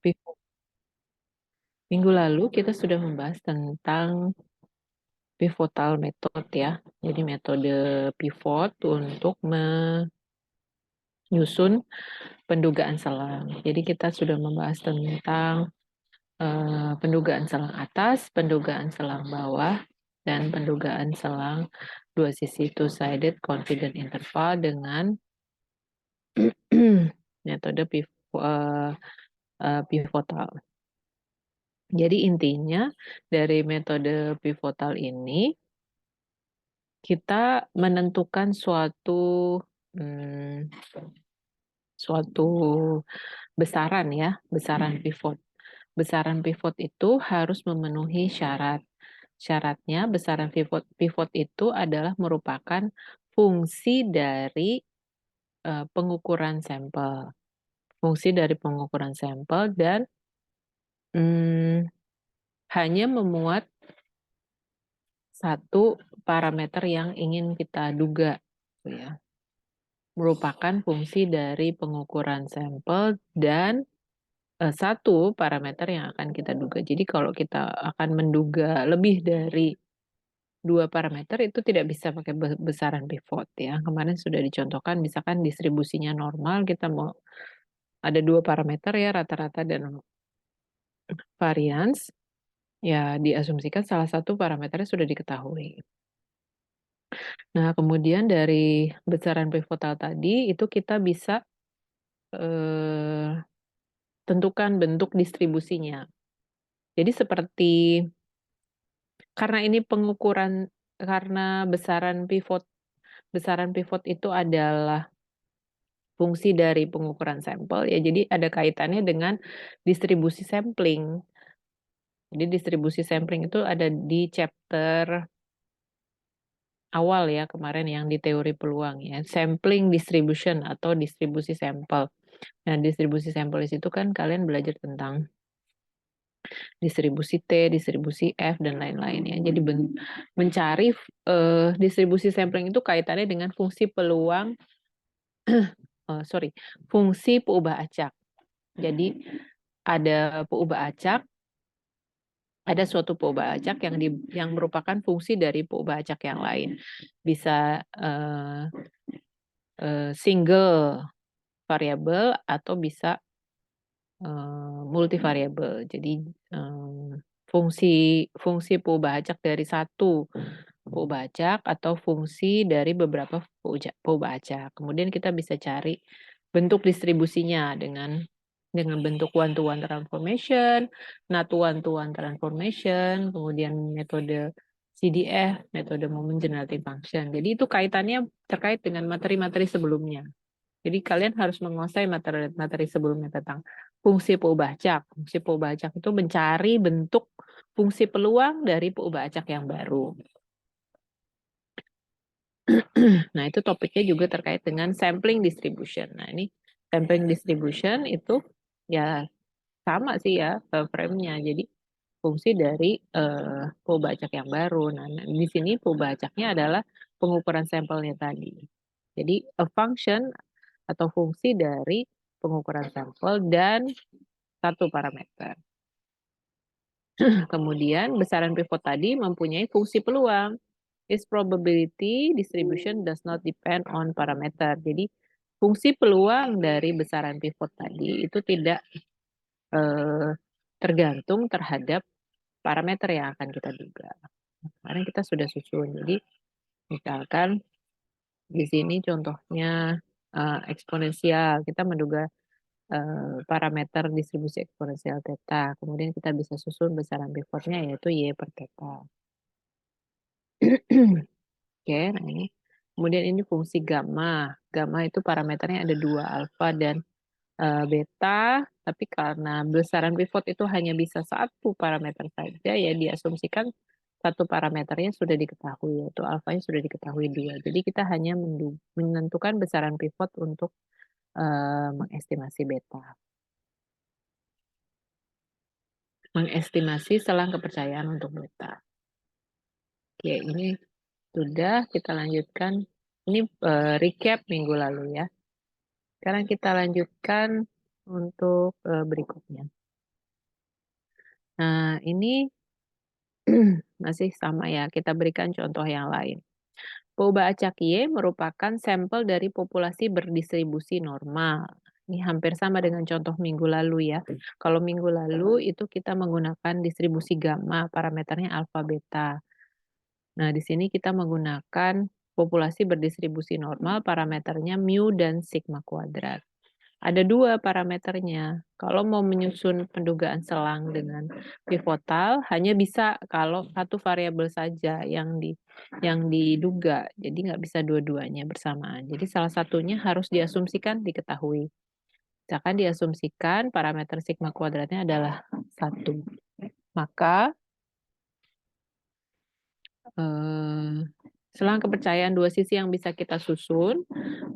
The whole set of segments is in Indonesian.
pivot. Minggu lalu kita sudah membahas tentang pivotal method ya. Jadi metode pivot untuk menyusun pendugaan selang. Jadi kita sudah membahas tentang pendugaan selang atas, pendugaan selang bawah, dan pendugaan selang dua sisi two-sided confidence interval dengan metode pivotal. Jadi intinya dari metode pivotal ini kita menentukan suatu besaran ya, besaran pivot. Besaran pivot itu harus memenuhi syarat. Syaratnya besaran pivot itu adalah merupakan fungsi dari pengukuran sampel. Fungsi dari pengukuran sampel dan hanya memuat satu parameter yang ingin kita duga, ya. Merupakan fungsi dari pengukuran sampel dan satu parameter yang akan kita duga. Jadi kalau kita akan menduga lebih dari dua parameter itu tidak bisa pakai besaran pivot ya. Kemarin sudah dicontohkan misalkan distribusinya normal, kita mau ada dua parameter ya, rata-rata dan varians. Ya, diasumsikan salah satu parameternya sudah diketahui. Nah, kemudian dari besaran pivotal tadi, itu kita bisa tentukan bentuk distribusinya. Jadi seperti, karena ini pengukuran, karena besaran pivot itu adalah fungsi dari pengukuran sampel, ya jadi ada kaitannya dengan distribusi sampling. Jadi distribusi sampling itu ada di chapter awal ya kemarin yang di teori peluang ya, sampling distribution atau distribusi sampel. Nah, distribusi sampel di situ kan kalian belajar tentang distribusi T, distribusi F dan lain-lain ya. Jadi mencari distribusi sampling itu kaitannya dengan fungsi peluang fungsi peubah acak. Jadi ada peubah acak, ada suatu peubah acak yang merupakan fungsi dari peubah acak yang lain. Bisa single variabel atau bisa multivariabel. Jadi fungsi peubah acak dari satu peubah acak atau fungsi dari beberapa peubah acak. Kemudian kita bisa cari bentuk distribusinya dengan bentuk one-to-one transformation, not one-to-one transformation, kemudian metode CDF, metode moment generating function. Jadi itu kaitannya terkait dengan materi-materi sebelumnya. Jadi kalian harus menguasai materi sebelumnya tentang fungsi peubah acak. Fungsi peubah acak itu mencari bentuk fungsi peluang dari peubah acak yang baru. Nah, itu topiknya juga terkait dengan sampling distribution. Nah, ini sampling distribution itu ya sama sih ya frame-nya. Jadi fungsi dari peubah acak yang baru. Nah, di sini peubah acaknya adalah pengukuran sampelnya tadi. Jadi a function atau fungsi dari pengukuran sampel dan satu parameter. Kemudian besaran pivot tadi mempunyai fungsi peluang. Its probability distribution does not depend on parameter. Jadi fungsi peluang dari besaran pivot tadi itu tidak tergantung terhadap parameter yang akan kita duga. Kemarin kita sudah susun. Jadi misalkan di sini contohnya eksponensial. Kita menduga parameter distribusi eksponensial theta. Kemudian kita bisa susun besaran pivotnya yaitu Y per theta. Oke, nah ini. Kemudian ini fungsi gamma. Gamma itu parameternya ada dua, alfa dan beta. Tapi karena besaran pivot itu hanya bisa satu parameter saja, ya diasumsikan satu parameternya sudah diketahui, yaitu alfanya sudah diketahui dua. Jadi kita hanya menentukan besaran pivot untuk mengestimasi beta. Mengestimasi selang kepercayaan untuk beta. Oke, ini sudah, kita lanjutkan. Ini recap minggu lalu ya. Sekarang kita lanjutkan untuk berikutnya. Nah, ini masih sama ya, kita berikan contoh yang lain. Pouba acak Y merupakan sampel dari populasi berdistribusi normal. Ini hampir sama dengan contoh minggu lalu ya. Kalau minggu lalu itu kita menggunakan distribusi gamma, parameternya alfa beta. Nah, di sini kita menggunakan populasi berdistribusi normal, parameternya mu dan sigma kuadrat. Ada 2 parameternya. Kalau mau menyusun pendugaan selang dengan pivotal, hanya bisa kalau satu variabel saja yang diduga. Jadi nggak bisa dua-duanya bersamaan. Jadi salah satunya harus diasumsikan diketahui. Misalkan diasumsikan parameter sigma kuadratnya adalah 1. Maka selang kepercayaan dua sisi yang bisa kita susun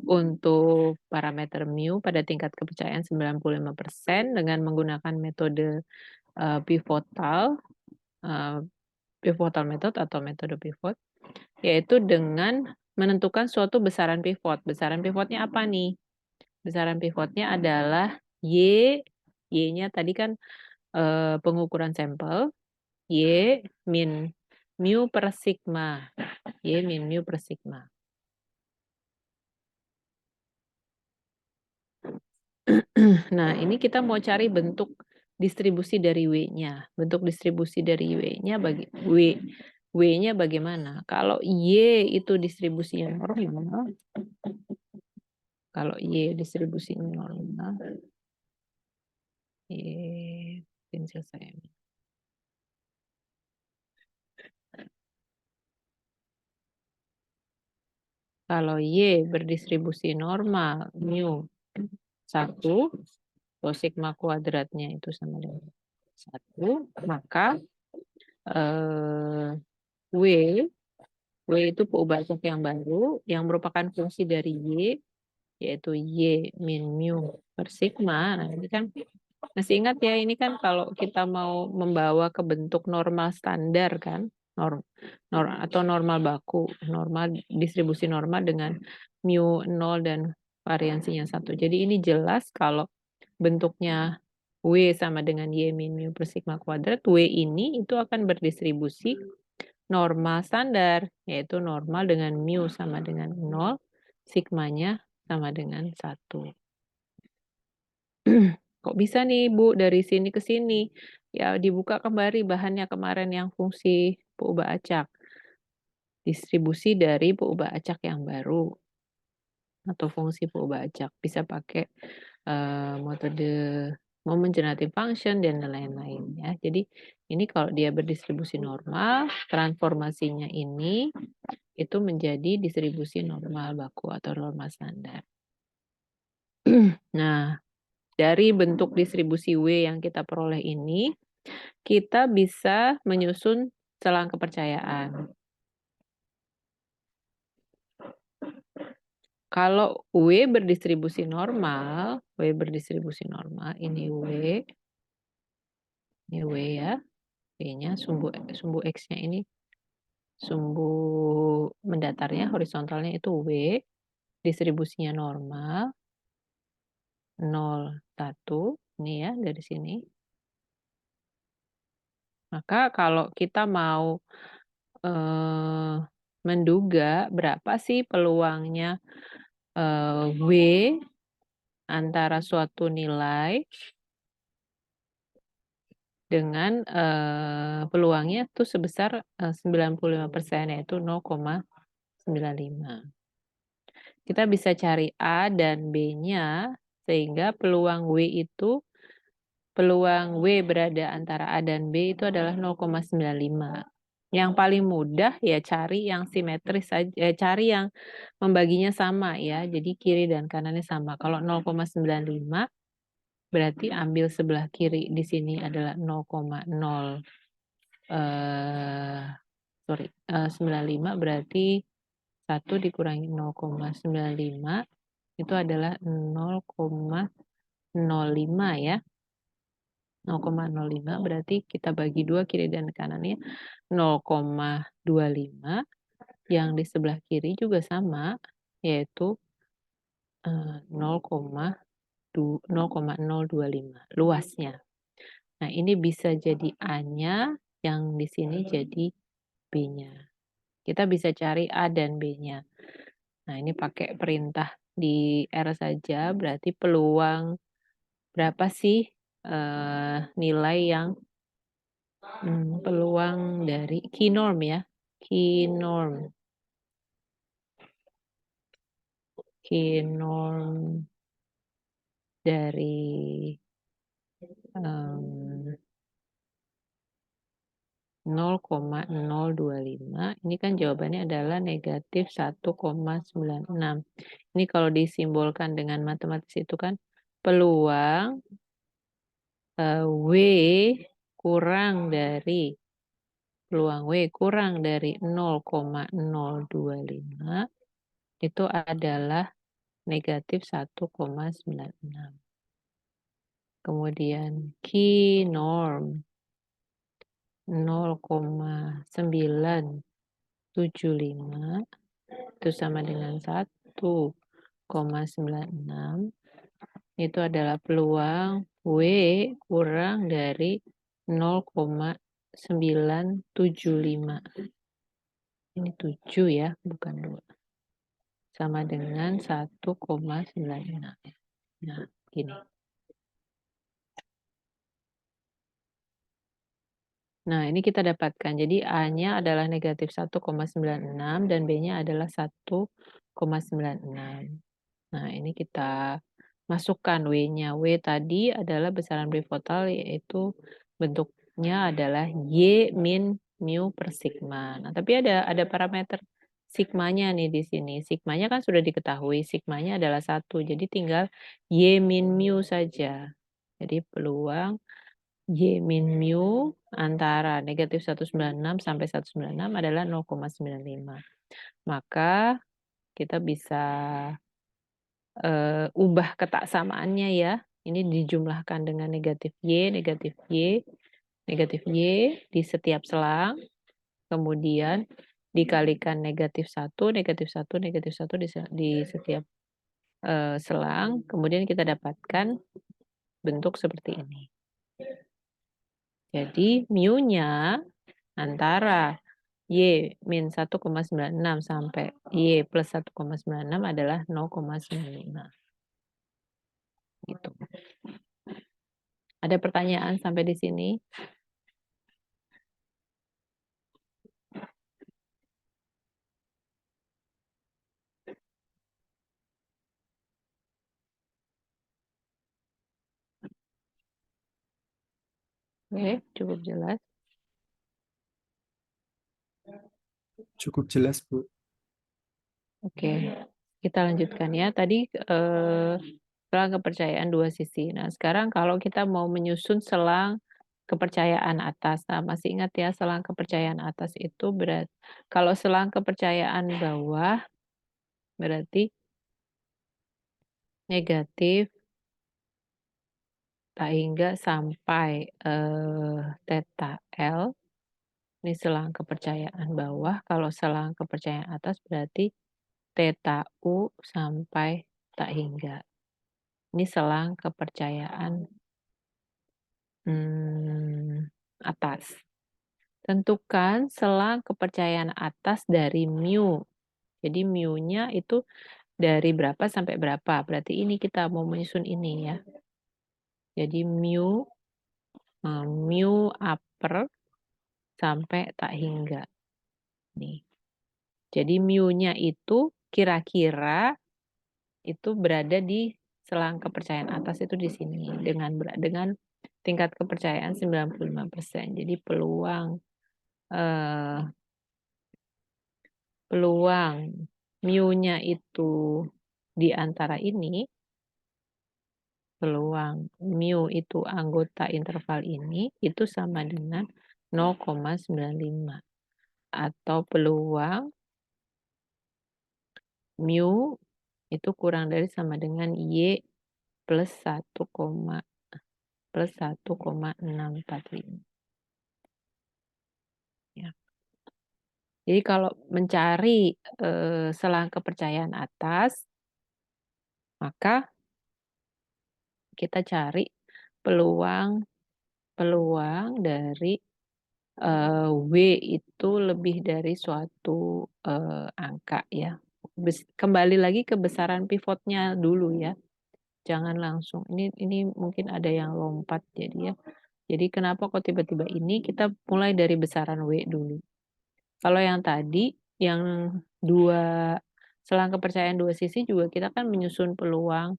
untuk parameter mu pada tingkat kepercayaan 95% dengan menggunakan metode pivotal pivotal method atau metode pivot, yaitu dengan menentukan suatu besaran pivot. Besaran pivotnya apa nih? Besaran pivotnya adalah Y-nya tadi kan pengukuran sampel, Y min mu per sigma. Y min mu per sigma. Nah, ini kita mau cari bentuk distribusi dari W-nya. Bentuk distribusi dari W-nya bagaimana? Kalau Y itu distribusinya normal, kalau Y distribusinya normal, pensil saya. Kalau Y berdistribusi normal, mu 1, atau sigma kuadratnya itu sama dengan 1, maka W itu peubah-acak yang baru yang merupakan fungsi dari Y, yaitu Y min mu per sigma. Nah, ini kan masih ingat ya, ini kan kalau kita mau membawa ke bentuk normal standar kan, atau normal baku, normal distribusi normal dengan mu 0 dan variansinya 1. Jadi ini jelas kalau bentuknya W sama dengan Y min mu per sigma kuadrat, W ini itu akan berdistribusi normal standar, yaitu normal dengan mu sama dengan 0, sigmanya sama dengan 1. Kok bisa nih, Bu, dari sini ke sini? Ya, dibuka kembali bahannya kemarin yang fungsi peubah acak. Distribusi dari peubah acak yang baru atau fungsi peubah acak. Bisa pakai metode moment generating function dan lain-lain ya. Jadi ini kalau dia berdistribusi normal, transformasinya ini itu menjadi distribusi normal baku atau normal standar. Nah, dari bentuk distribusi W yang kita peroleh ini, kita bisa menyusun selang kepercayaan. Kalau W berdistribusi normal, ini W ya, W-nya sumbu X-nya ini, sumbu mendatarnya, horizontalnya itu W, distribusinya normal, 0, 1, ini ya dari sini. Maka kalau kita mau menduga berapa sih peluangnya W antara suatu nilai dengan peluangnya itu sebesar 95%, yaitu 0,95. Kita bisa cari A dan B-nya sehingga peluang W berada antara A dan B itu adalah 0,95. Yang paling mudah ya cari yang simetris saja, cari yang membaginya sama ya. Jadi kiri dan kanannya sama. Kalau 0,95 berarti ambil sebelah kiri di sini adalah 0,0 95 berarti 1 dikurangi 0,95 itu adalah 0,05 ya. 0,05 berarti kita bagi 2 kiri dan kanannya 0,25. Yang di sebelah kiri juga sama, yaitu 0,25. 0,025 luasnya. Nah, ini bisa jadi A-nya, yang di sini jadi B-nya. Kita bisa cari A dan B-nya. Nah, ini pakai perintah di R saja, berarti peluang berapa sih nilai yang peluang dari key norm ya. Key norm dari 0,025, ini kan jawabannya adalah negatif 1,96. Ini kalau disimbolkan dengan matematis itu kan peluang W kurang dari 0,025 itu adalah negatif 1,96. Kemudian key norm 0,975 itu sama dengan 1,96. Itu adalah peluang W kurang dari 0,975. Ini 7 ya, bukan 2. Sama dengan 1,96. Nah, gini. Nah, ini kita dapatkan. Jadi A-nya adalah negatif 1,96 dan B-nya adalah 1,96. Nah, ini kita masukkan W-nya. W tadi adalah besaran bifotal, yaitu bentuknya adalah Y min mu per sigma. Nah, tapi ada parameter sigmanya nih di sini. Sigmanya kan sudah diketahui, sigmanya adalah 1. Jadi tinggal Y min mu saja. Jadi peluang Y min mu antara negatif 196 sampai 196 adalah 0,95. Maka kita bisa ubah ketaksamaannya ya. Ini dijumlahkan dengan negatif Y, negatif Y, negatif Y di setiap selang. Kemudian dikalikan negatif 1, negatif 1, negatif 1 di setiap selang. Kemudian kita dapatkan bentuk seperti ini. Jadi mu-nya antara Y min 1,96 sampai Y plus 1,96 adalah 0,95. Gitu. Ada pertanyaan sampai di sini? Oke, cukup jelas. Cukup jelas, Bu. Oke, kita lanjutkan ya. Tadi selang kepercayaan dua sisi. Nah, sekarang kalau kita mau menyusun selang kepercayaan atas. Nah, masih ingat ya, selang kepercayaan atas itu berarti kalau selang kepercayaan bawah berarti negatif tak hingga sampai theta L. Ini selang kepercayaan bawah. Kalau selang kepercayaan atas berarti theta U sampai tak hingga. Ini selang kepercayaan atas. Tentukan selang kepercayaan atas dari mu. Jadi mu-nya itu dari berapa sampai berapa. Berarti ini kita mau menyusun ini ya. Jadi mu upper sampai tak hingga. Nih. Jadi mu-nya itu kira-kira itu berada di selang kepercayaan atas itu di sini dengan tingkat kepercayaan 95%. Jadi peluang mu-nya itu di antara ini, peluang mu itu anggota interval ini itu sama dengan 0,95 atau peluang mu itu kurang dari sama dengan Y plus 1,645. Ya. Jadi kalau mencari selang kepercayaan atas, maka kita cari peluang dari W itu lebih dari suatu, angka ya. Kembali lagi ke besaran pivotnya dulu ya, jangan langsung ini mungkin ada yang lompat jadi ya. Jadi kenapa kok tiba-tiba ini, kita mulai dari besaran W dulu. Kalau yang tadi, yang selang kepercayaan dua sisi juga kita kan menyusun peluang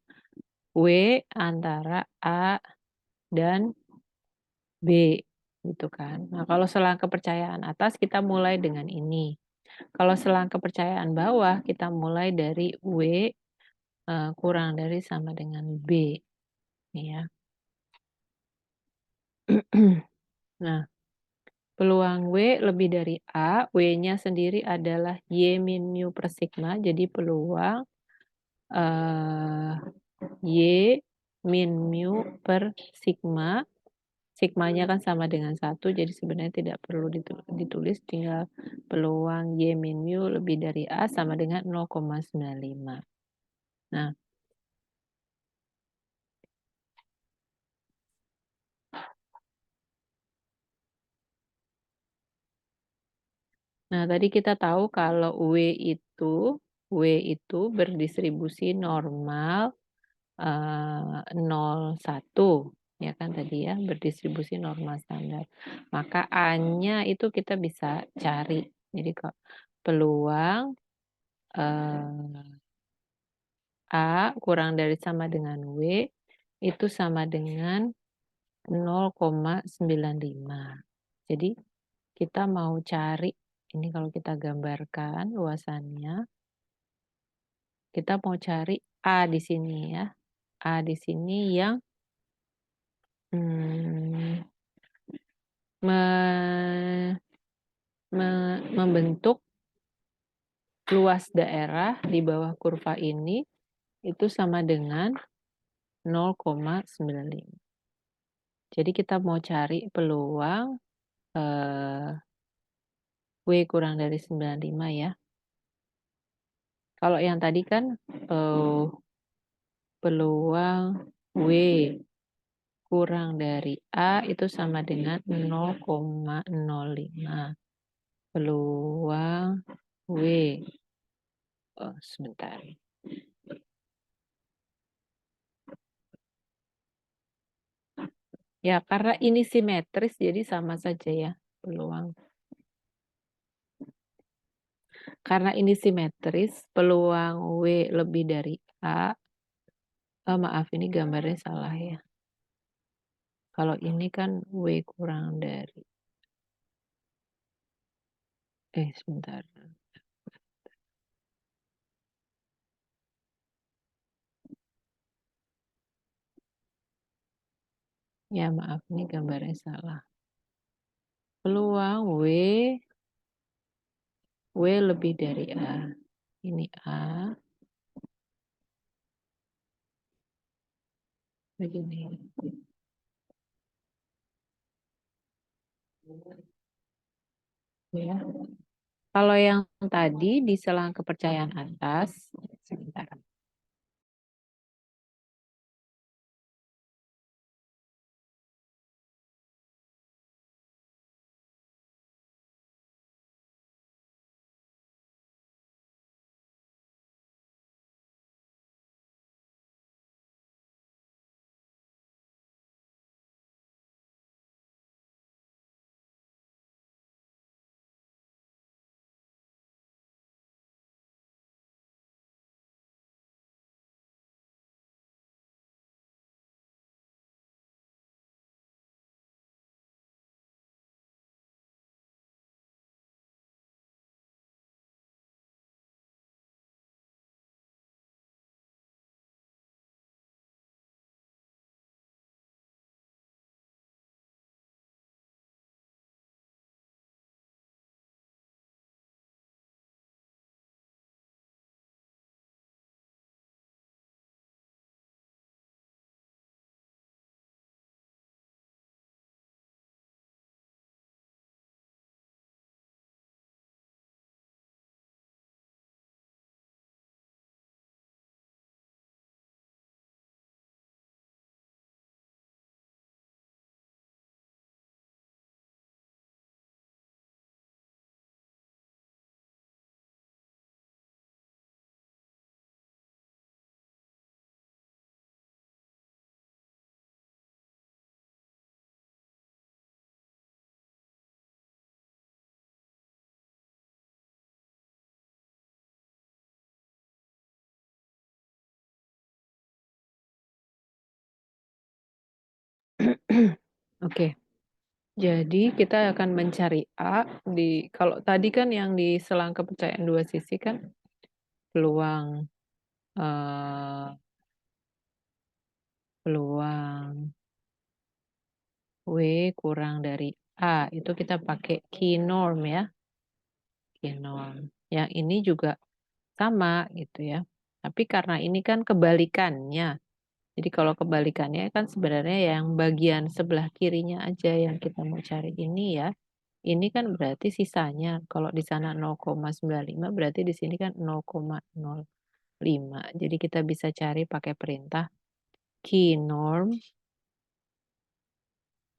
W antara A dan B, gitu kan. Nah, kalau selang kepercayaan atas kita mulai dengan ini. Kalau selang kepercayaan bawah kita mulai dari W, kurang dari sama dengan B, nih ya. Nah, peluang W lebih dari A, W-nya sendiri adalah Y min mu per sigma, jadi peluang, Y min mu per sigma. Sigmanya kan sama dengan 1, jadi sebenarnya tidak perlu ditulis, tinggal peluang Y min mu lebih dari A sama dengan 0,95. Nah, tadi kita tahu kalau W itu berdistribusi normal, 0,1 ya kan tadi ya, berdistribusi normal standar. Maka A-nya itu kita bisa cari. Jadi kok peluang, A kurang dari sama dengan W itu sama dengan 0,95. Jadi kita mau cari, ini kalau kita gambarkan luasannya, kita mau cari A di sini ya. A di sini yang hmm, membentuk luas daerah di bawah kurva ini itu sama dengan 0,95. Jadi kita mau cari peluang W kurang dari 95 ya. Kalau yang tadi kan peluang W kurang dari A itu sama dengan 0,05. Peluang W. Oh, sebentar. Ya, karena ini simetris jadi sama saja ya peluang. Karena ini simetris, peluang W lebih dari A. Maaf, ini gambarnya salah ya. Kalau ini kan W kurang dari. Sebentar. Ya, maaf, ini gambarnya salah. Peluang W lebih dari A. Ini A. Begini. Ya. Kalau yang tadi di selang kepercayaan atas, sebentar. Oke. Jadi kita akan mencari A kalau tadi kan yang di selang kepercayaan dua sisi kan peluang peluang W kurang dari A, itu kita pakai key norm ya, key norm. Yang ini juga sama gitu ya. Tapi karena ini kan kebalikannya. Jadi kalau kebalikannya kan sebenarnya yang bagian sebelah kirinya aja yang kita mau cari ini ya. Ini kan berarti sisanya. Kalau di sana 0,95 berarti di sini kan 0,05. Jadi kita bisa cari pakai perintah key norm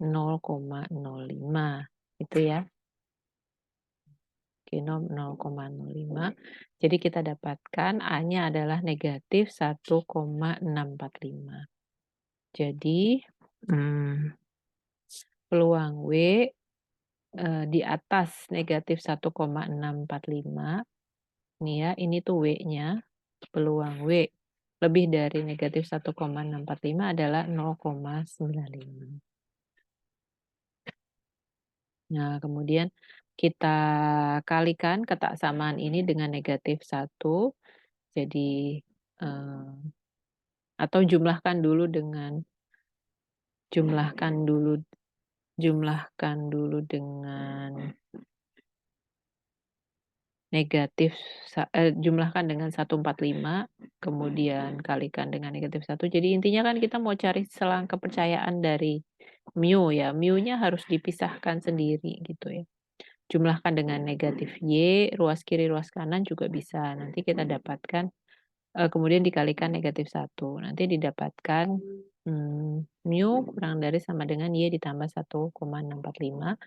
0,05 itu ya. Key norm 0,05. Jadi kita dapatkan A-nya adalah negatif 1,645. Jadi peluang W di atas negatif 1,645. Nih ya, ini tuh W-nya. Peluang W lebih dari negatif 1,645 adalah 0,95. Nah, kemudian kita kalikan ketaksamaan ini dengan negatif 1. Jadi, atau jumlahkan dulu dengan negatif, jumlahkan dengan 145, kemudian kalikan dengan negatif 1. Jadi intinya kan kita mau cari selang kepercayaan dari mu ya. Mu-nya harus dipisahkan sendiri gitu ya. Jumlahkan dengan negatif Y, ruas kiri, ruas kanan juga bisa. Nanti kita dapatkan, kemudian dikalikan negatif 1. Nanti didapatkan mu kurang dari sama dengan Y ditambah 1,645.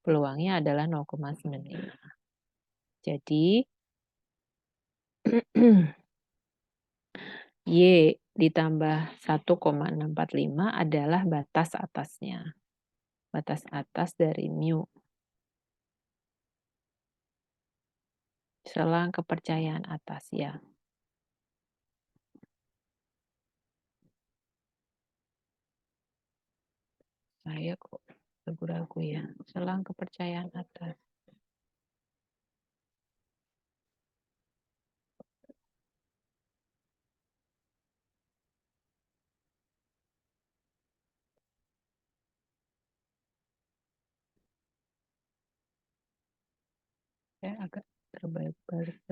Peluangnya adalah 0,95. Jadi Y ditambah 1,645 adalah batas atasnya. Batas atas dari mu. Selang kepercayaan atas ya. Saya kok ragu-ragu ya. Selang kepercayaan atas. Saya agak terbalik-balik.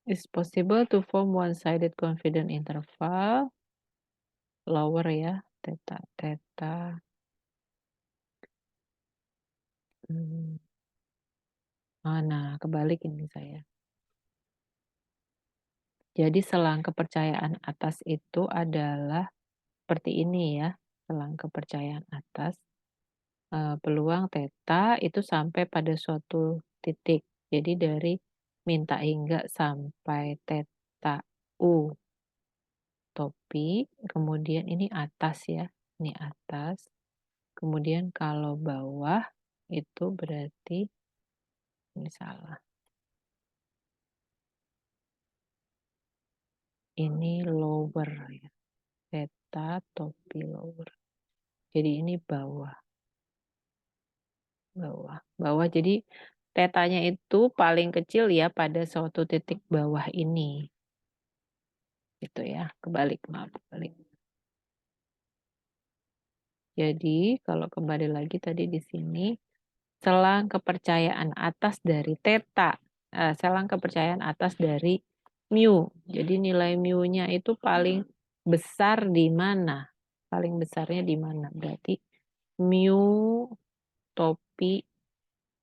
It's possible to form one-sided confidence interval. Lower ya. Theta. Nah, kebalik ini saya. Jadi selang kepercayaan atas itu adalah seperti ini ya. Selang kepercayaan atas. Peluang theta itu sampai pada suatu titik. Jadi dari minta hingga sampai theta U topi, kemudian ini atas ya, ini atas. Kemudian kalau bawah itu berarti ini salah. Ini lower ya. Theta topi lower. Jadi ini bawah. Bawah. Jadi tetanya itu paling kecil ya pada suatu titik bawah ini. Gitu ya. Kebalik, maaf, kebalik. Jadi kalau kembali lagi tadi di sini selang kepercayaan atas dari theta, selang kepercayaan atas dari mu. Jadi nilai mu-nya itu paling besar di mana? Paling besarnya di mana? Berarti mu topi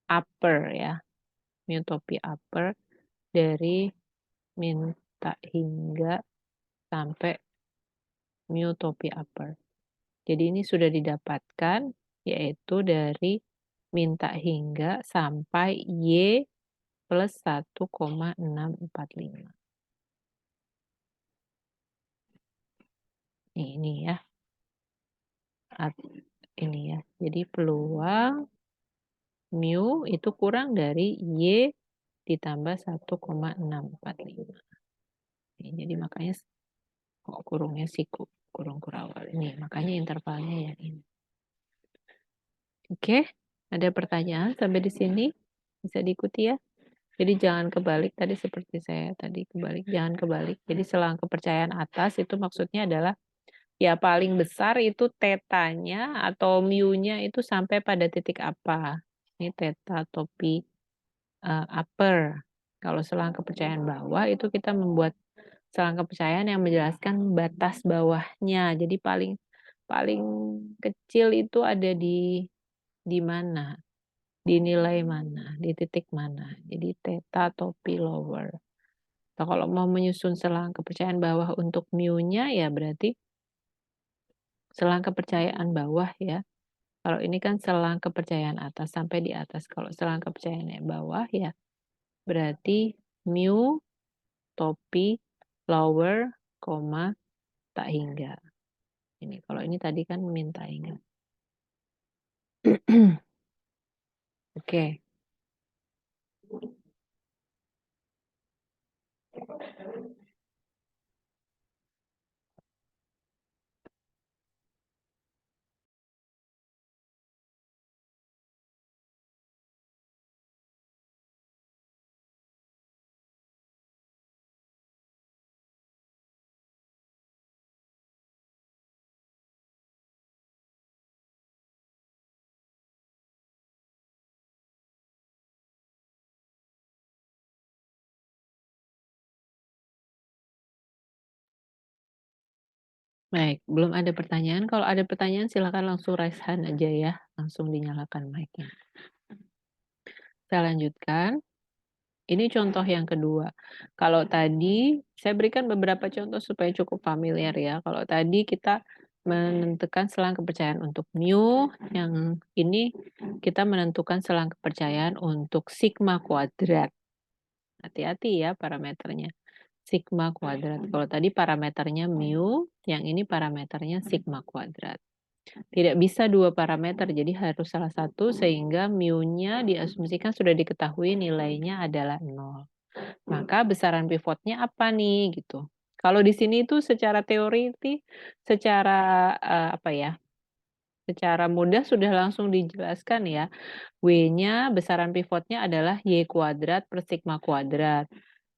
upper ya. Mu topi upper dari minta hingga sampai mu topi upper. Jadi ini sudah didapatkan, yaitu dari minta hingga sampai Y plus 1,645. Ini ya. Ini ya. Jadi peluang mu itu kurang dari Y ditambah 1,645. Jadi makanya kurungnya siku, kurung kurawal. Ini makanya intervalnya yang ini. Oke, ada pertanyaan sampai di sini? Bisa diikuti ya. Jadi jangan kebalik tadi seperti saya tadi kebalik, jangan kebalik. Jadi selang kepercayaan atas itu maksudnya adalah ya paling besar itu tetanya atau mu-nya itu sampai pada titik apa. Ini teta topi upper. Kalau selang kepercayaan bawah itu kita membuat selang kepercayaan yang menjelaskan batas bawahnya. Jadi paling kecil itu ada di mana? Di nilai mana? Di titik mana? Jadi theta topi lower. Nah, kalau mau menyusun selang kepercayaan bawah untuk mu-nya ya berarti selang kepercayaan bawah ya. Kalau ini kan selang kepercayaan atas sampai di atas. Kalau selang kepercayaan yang bawah ya berarti mu topi lower, tak hingga. Ini kalau ini tadi kan minta hingga. Oke. Baik, belum ada pertanyaan. Kalau ada pertanyaan silakan langsung raise hand aja ya. Langsung dinyalakan mic-nya. Saya lanjutkan. Ini contoh yang kedua. Kalau tadi saya berikan beberapa contoh supaya cukup familiar ya. Kalau tadi kita menentukan selang kepercayaan untuk mu, yang ini kita menentukan selang kepercayaan untuk sigma kuadrat. Hati-hati ya parameternya. Sigma kuadrat. Kalau tadi parameternya mu, yang ini parameternya sigma kuadrat. Tidak bisa dua parameter, jadi harus salah satu sehingga mu-nya diasumsikan sudah diketahui nilainya adalah 0. Maka besaran pivotnya apa nih gitu. Kalau di sini itu secara teori secara apa ya? Secara mudah sudah langsung dijelaskan ya. W-nya besaran pivotnya adalah Y kuadrat per sigma kuadrat.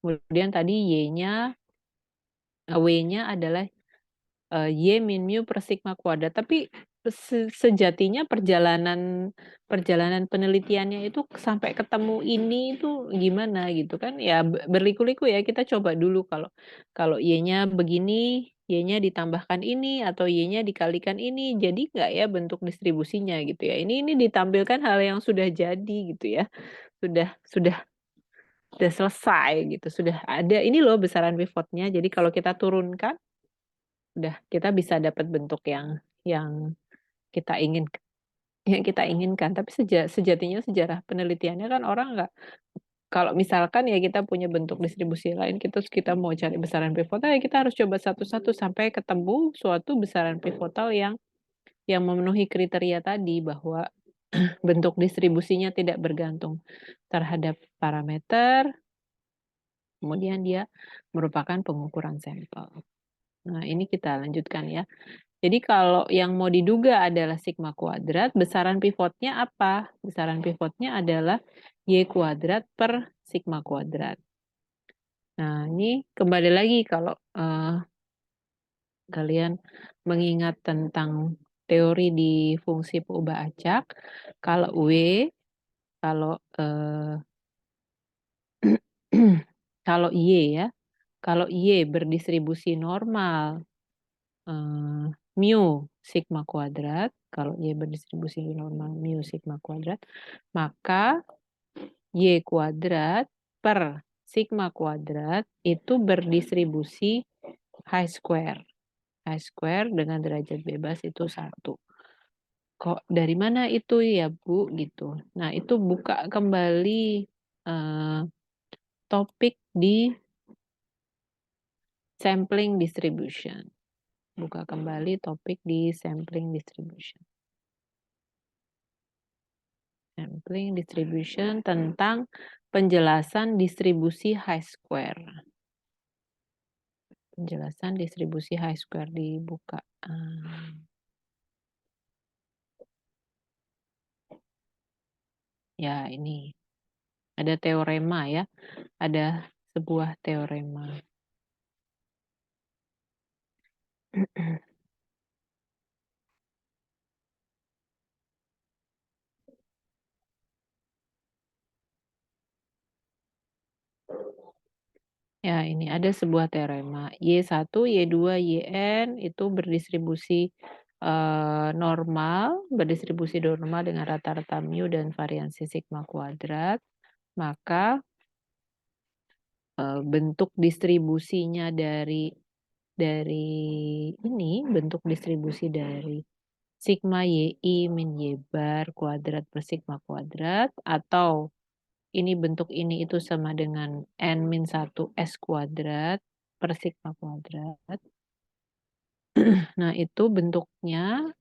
Kemudian tadi Y-nya W-nya adalah Y min mu per sigma kuadrat. Tapi sejatinya perjalanan penelitiannya itu sampai ketemu ini itu gimana gitu kan ya berliku-liku ya kita coba dulu kalau Y-nya begini Y-nya ditambahkan ini atau Y-nya dikalikan ini jadi nggak ya bentuk distribusinya gitu ya ini ditampilkan hal yang sudah jadi gitu ya sudah selesai gitu sudah ada ini loh besaran pivotnya jadi kalau kita turunkan udah kita bisa dapat bentuk yang kita inginkan tapi sejatinya sejarah penelitiannya kan orang nggak kalau misalkan ya kita punya bentuk distribusi lain kita mau cari besaran pivotal ya kita harus coba satu-satu sampai ketemu suatu besaran pivotal yang memenuhi kriteria tadi bahwa bentuk distribusinya tidak bergantung terhadap parameter kemudian dia merupakan pengukuran sampel. Nah, ini kita lanjutkan ya. Jadi kalau yang mau diduga adalah sigma kuadrat, besaran pivotnya apa? Besaran pivotnya adalah Y kuadrat per sigma kuadrat. Nah, ini kembali lagi kalau kalian mengingat tentang teori di fungsi peubah acak, kalau W, kalau kalau Y ya, kalau Y berdistribusi normal, mu sigma kuadrat, kalau Y berdistribusi normal mu sigma kuadrat, maka Y kuadrat per sigma kuadrat itu berdistribusi high square. High square dengan derajat bebas itu 1. Kok dari mana itu ya, Bu? Gitu. Nah, itu buka kembali, topik di sampling distribution. Buka kembali topik di sampling distribution. Sampling distribution tentang penjelasan distribusi high square. Penjelasan distribusi high square dibuka. Ya, ini. Ada teorema ya. Ada sebuah teorema. Ya, ini ada sebuah teorema. Y1, Y2, Yn itu berdistribusi normal dengan rata-rata mu dan variansi sigma kuadrat. Maka bentuk distribusinya dari bentuk distribusi dari sigma yi min y bar kuadrat per sigma kuadrat, atau bentuk ini itu sama dengan n-1 s kuadrat per sigma kuadrat. Nah, itu bentuknya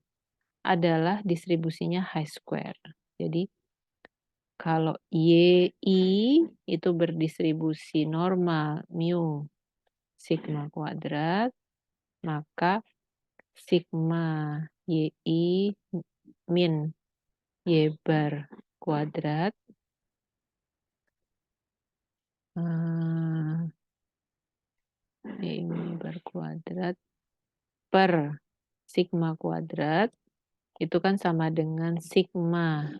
adalah distribusinya high square. Jadi, kalau yi itu berdistribusi normal mu sigma kuadrat, maka sigma yi min y bar kuadrat y bar kuadrat per sigma kuadrat itu kan sama dengan sigma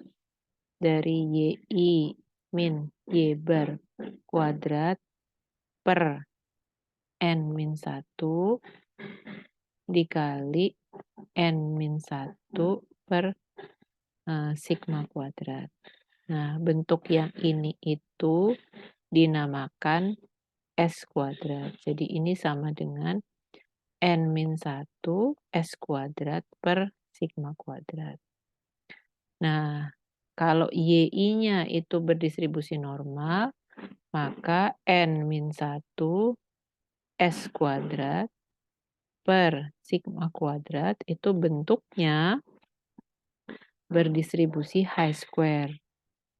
dari yi min y bar kuadrat per n-1 dikali n-1 per sigma kuadrat. Nah, bentuk yang ini itu dinamakan S kuadrat. Jadi ini sama dengan n-1 S kuadrat per sigma kuadrat. Nah, kalau yi-nya itu berdistribusi normal, maka n-1 S kuadrat per sigma kuadrat itu bentuknya berdistribusi high square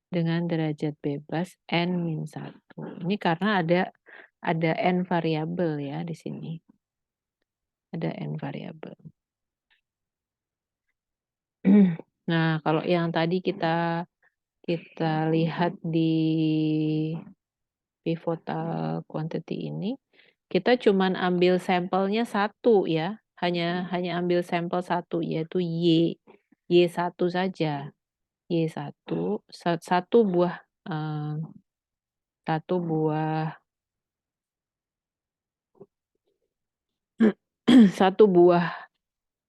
dengan derajat bebas n-1. Ini karena ada n variabel ya di sini. Ada n variabel. Nah, kalau yang tadi kita lihat di pivotal quantity ini, kita cuman ambil sampelnya 1 ya. Hanya ambil sampel 1 yaitu Y1 saja. Y1 satu buah satu buah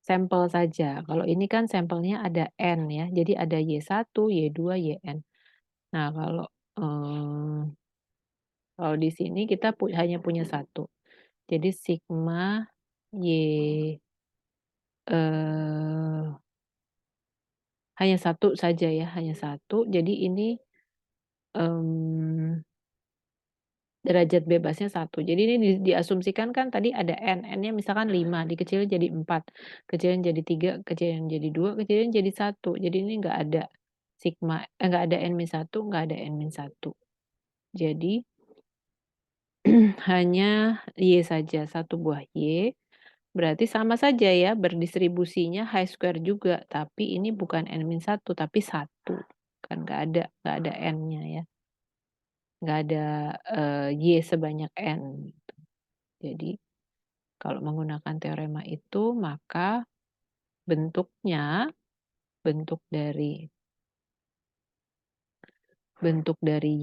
sampel saja. Kalau ini kan sampelnya ada N ya. Jadi ada Y1, Y2, Yn. Nah, kalau di sini kita hanya punya 1. Jadi sigma Y hanya 1 saja ya, hanya 1. Jadi ini derajat bebasnya 1. Jadi ini diasumsikan kan tadi ada N. N-nya misalkan 5, dikecilin jadi 4, kecilin jadi 3, kecilin jadi 2, kecilin jadi 1. Jadi ini nggak ada nggak ada N-1, nggak ada N-1. Jadi hanya Y saja, 1 buah Y. Berarti sama saja ya, berdistribusinya high square juga, tapi ini bukan N-1 tapi 1. Kan nggak ada N-nya ya. Nggak ada Y sebanyak N. Jadi kalau menggunakan teorema itu, maka bentuk dari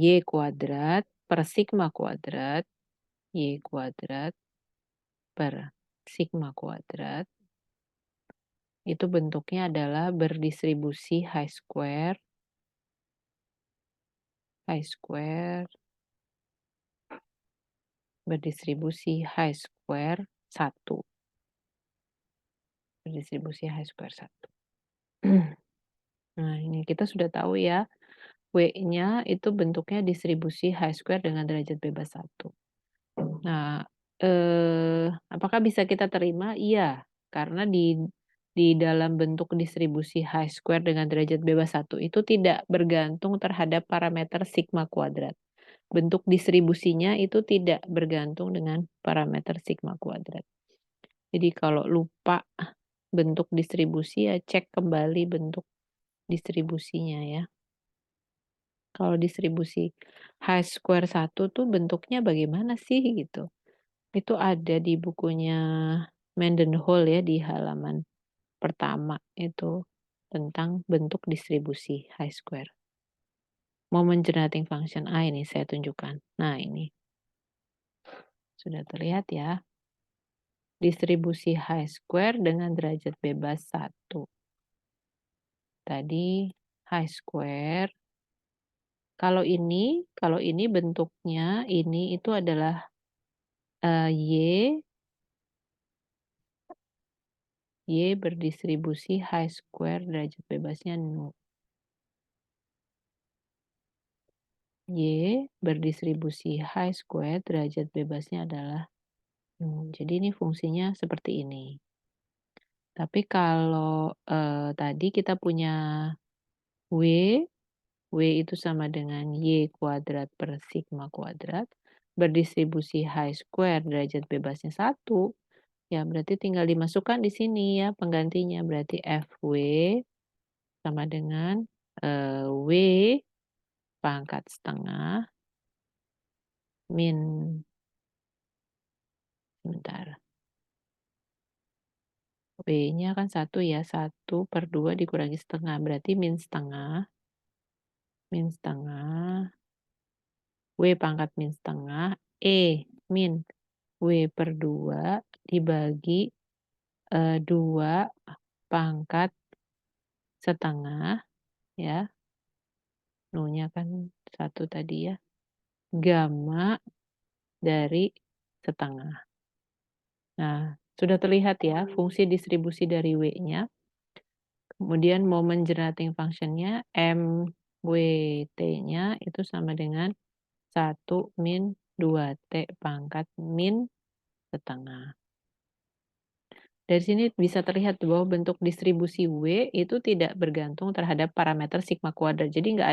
Y kuadrat per sigma kuadrat, Y kuadrat per sigma kuadrat, itu bentuknya adalah berdistribusi high square berdistribusi high square 1. Berdistribusi H square 1. Nah, ini kita sudah tahu ya, W-nya itu bentuknya distribusi H square dengan derajat bebas 1. Nah, apakah bisa kita terima? Iya, karena di dalam bentuk distribusi H square dengan derajat bebas 1 itu tidak bergantung terhadap parameter sigma kuadrat. Bentuk distribusinya itu tidak bergantung dengan parameter sigma kuadrat. Jadi kalau lupa bentuk distribusi ya cek kembali bentuk distribusinya ya. Kalau distribusi H square 1 tuh bentuknya bagaimana sih gitu. Itu ada di bukunya Mendenhall ya di halaman pertama itu tentang bentuk distribusi H square. Moment generating function A ini saya tunjukkan. Nah ini. Sudah terlihat ya. Distribusi H square dengan derajat bebas 1. Tadi H square. Kalau ini bentuknya ini itu adalah Y berdistribusi H square derajat bebasnya 0. Y berdistribusi H square derajat bebasnya adalah 0. Jadi ini fungsinya seperti ini. Tapi kalau tadi kita punya W, W itu sama dengan Y kuadrat per sigma kuadrat, berdistribusi H square derajat bebasnya 1, ya berarti tinggal dimasukkan di sini ya penggantinya. Berarti FW sama dengan W pangkat setengah min, sebentar. W-nya kan 1 ya, 1/2 dikurangi setengah, berarti min setengah, W pangkat min setengah, min W/2 dibagi 2 pangkat setengah, ya. Nu-nya kan 1 tadi ya, gamma dari setengah. Nah, sudah terlihat ya fungsi distribusi dari W-nya. Kemudian moment generating function-nya MWT-nya itu sama dengan 1 min 2T pangkat min setengah. Dari sini bisa terlihat bahwa bentuk distribusi W itu tidak bergantung terhadap parameter sigma kuadrat. Jadi nggak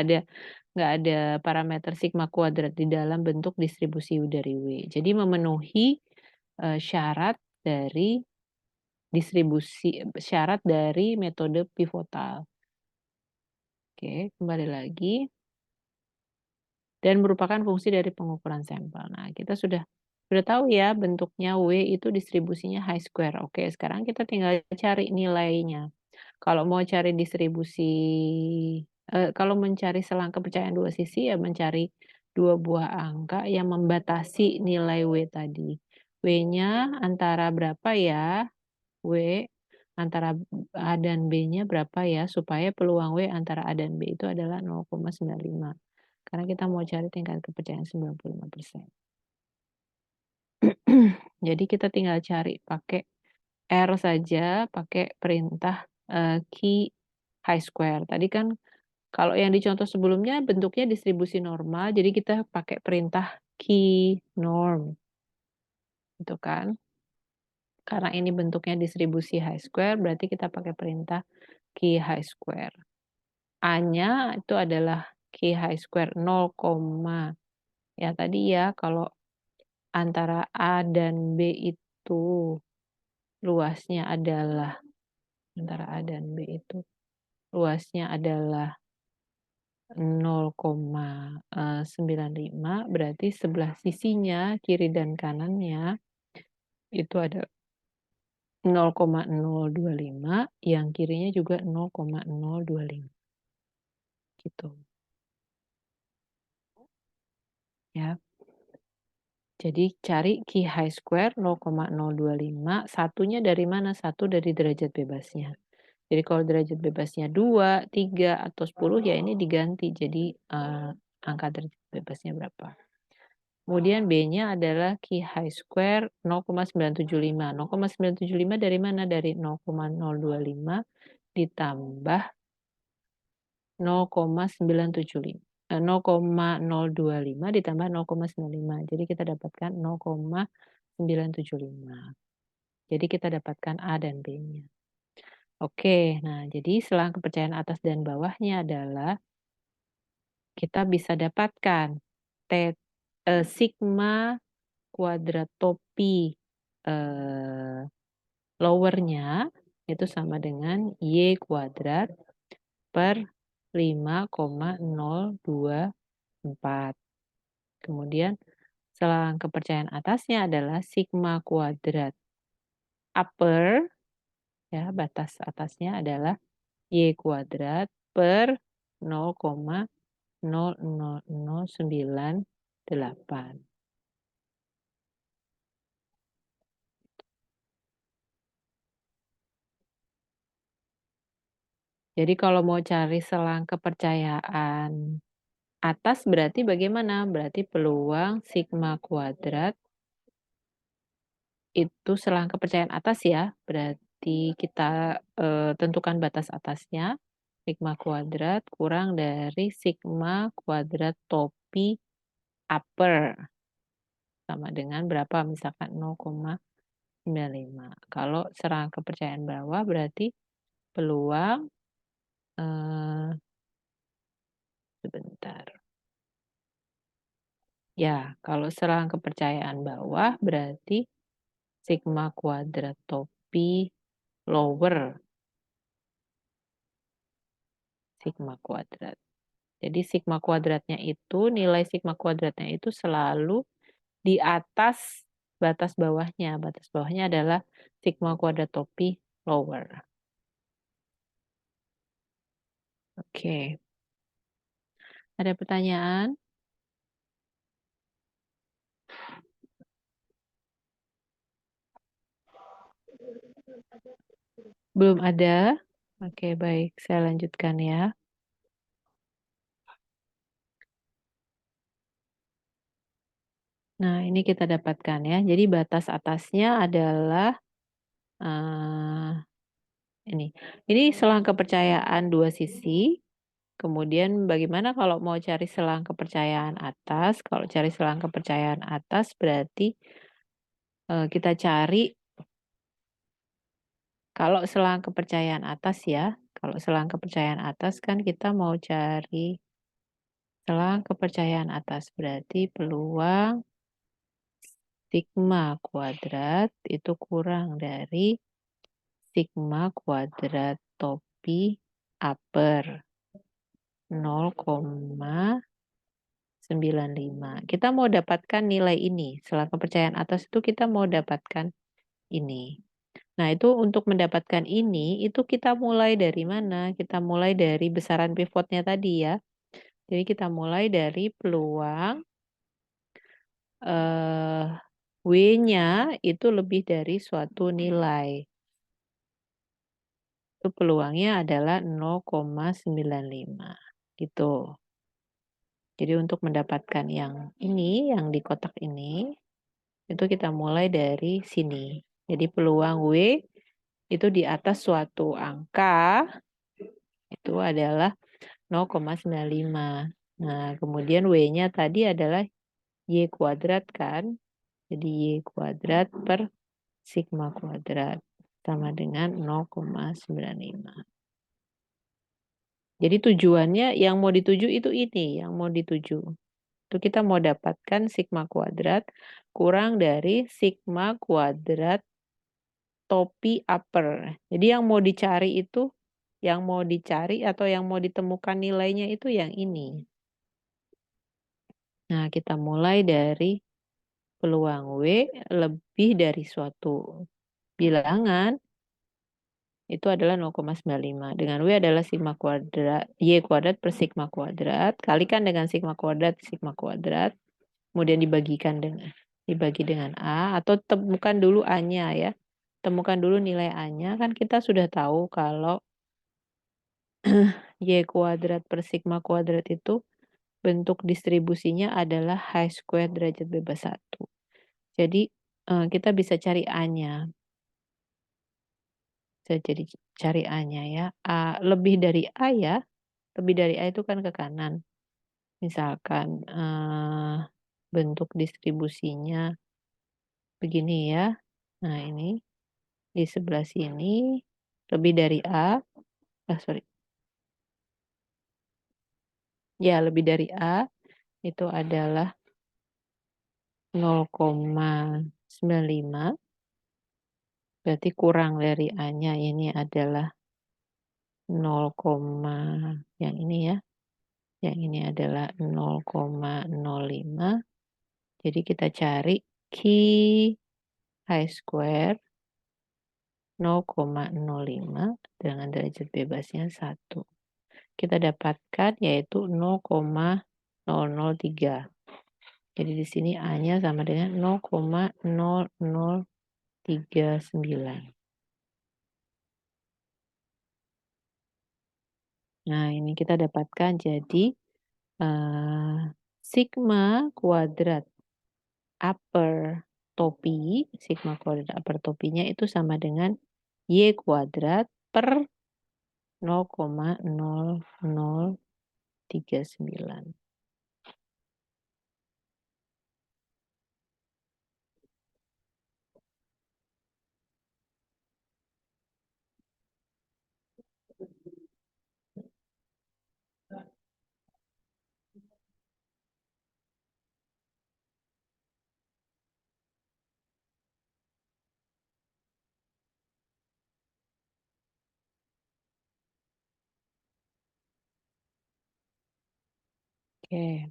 ada parameter sigma kuadrat di dalam bentuk distribusi dari W. Jadi memenuhi syarat dari metode pivotal. Oke, kembali lagi. Dan merupakan fungsi dari pengukuran sampel. Nah, kita sudah tahu ya bentuknya W itu distribusinya H square. Oke, sekarang kita tinggal cari nilainya. Kalau mau cari kalau mencari selang kepercayaan dua sisi ya mencari 2 buah angka yang membatasi nilai W tadi. W-nya antara berapa ya? W antara A dan B-nya berapa ya? Supaya peluang W antara A dan B itu adalah 0,95. Karena kita mau cari tingkat kepercayaan 95%. Jadi kita tinggal cari pakai R saja, pakai perintah key H square. Tadi kan kalau yang di contoh sebelumnya bentuknya distribusi normal, jadi kita pakai perintah key norm. Itu kan. Karena ini bentuknya distribusi H square, berarti kita pakai perintah key H square. A-nya itu adalah key H square 0, ya tadi ya kalau antara A dan B itu luasnya adalah antara A dan B itu luasnya adalah 0,95, berarti sebelah sisinya kiri dan kanannya itu ada 0,025, yang kirinya juga 0,025. Gitu. Ya. Jadi cari key H square 0,025, satunya dari mana? 1 dari derajat bebasnya. Jadi kalau derajat bebasnya 2, 3, atau 10 ya ini diganti jadi angka derajat bebasnya berapa. Kemudian B-nya adalah Q high square 0,975. 0,975 dari mana? Dari 0,025 ditambah 0,975. 0,025 ditambah 0,95. Jadi kita dapatkan 0,975. Jadi kita dapatkan A dan B-nya. Oke, nah jadi selang kepercayaan atas dan bawahnya adalah kita bisa dapatkan sigma kuadrat topi lowernya itu sama dengan Y kuadrat per 5,024. Kemudian selang kepercayaan atasnya adalah sigma kuadrat upper, ya batas atasnya adalah Y kuadrat per 0,00098. Jadi kalau mau cari selang kepercayaan atas berarti bagaimana? Berarti peluang sigma kuadrat itu selang kepercayaan atas ya. Berarti kita tentukan batas atasnya. Sigma kuadrat kurang dari sigma kuadrat topi upper. Sama dengan berapa? Misalkan 0,95. Kalau selang kepercayaan bawah berarti peluang sebentar. Ya, kalau selang kepercayaan bawah berarti sigma kuadrat topi lower sigma kuadrat. Jadi sigma kuadratnya itu, nilai sigma kuadratnya itu selalu di atas batas bawahnya. Batas bawahnya adalah sigma kuadrat topi lower. Oke. Ada pertanyaan? Belum ada? Oke, baik. Saya lanjutkan ya. Nah, ini kita dapatkan ya. Jadi batas atasnya adalah ini. Ini selang kepercayaan dua sisi. Kemudian bagaimana kalau mau cari selang kepercayaan atas? Kalau cari selang kepercayaan atas berarti kita cari kalau selang kepercayaan atas ya. Kalau selang kepercayaan atas kan kita mau cari selang kepercayaan atas berarti peluang sigma kuadrat itu kurang dari sigma kuadrat topi upper 0,95. Kita mau dapatkan nilai ini. Selang kepercayaan atas itu kita mau dapatkan ini. Nah, itu untuk mendapatkan ini, itu kita mulai dari mana? Kita mulai dari besaran pivotnya tadi ya. Jadi kita mulai dari peluang W-nya itu lebih dari suatu nilai. Itu peluangnya adalah 0,95 gitu. Jadi untuk mendapatkan yang ini, yang di kotak ini, itu kita mulai dari sini. Jadi peluang W itu di atas suatu angka itu adalah 0,95. Nah, kemudian W-nya tadi adalah Y kuadrat kan. Jadi Y kuadrat per sigma kuadrat sama dengan 0,95. Jadi tujuannya yang mau dituju itu ini, yang mau dituju. Itu kita mau dapatkan sigma kuadrat kurang dari sigma kuadrat topi upper. Jadi yang mau dicari itu, yang mau dicari atau yang mau ditemukan nilainya itu yang ini. Nah, kita mulai dari peluang W lebih dari suatu bilangan itu adalah 0,95. Dengan W adalah sigma kuadrat, Y kuadrat per sigma kuadrat, kalikan dengan sigma kuadrat, kemudian dibagi dengan A, atau temukan dulu A-nya ya. Temukan dulu nilai A-nya, kan kita sudah tahu kalau Y kuadrat per sigma kuadrat itu bentuk distribusinya adalah H square derajat bebas 1. Jadi, kita bisa cari A-nya. Bisa jadi cari A-nya ya. Lebih dari A ya, lebih dari A itu kan ke kanan. Misalkan, bentuk distribusinya begini ya. Nah ini, di sebelah sini lebih dari A, sorry, ya lebih dari A itu adalah 0,95, berarti kurang dari A-nya ini adalah 0, yang ini ya, yang ini adalah 0,05. Jadi kita cari Ki H square 0,05 dengan derajat bebasnya 1. Kita dapatkan yaitu 0,003. Jadi di sini A-nya sama dengan 0,0039. Nah, ini kita dapatkan jadi sigma kuadrat upper topinya itu sama dengan Y kuadrat per 0,0039. Oke,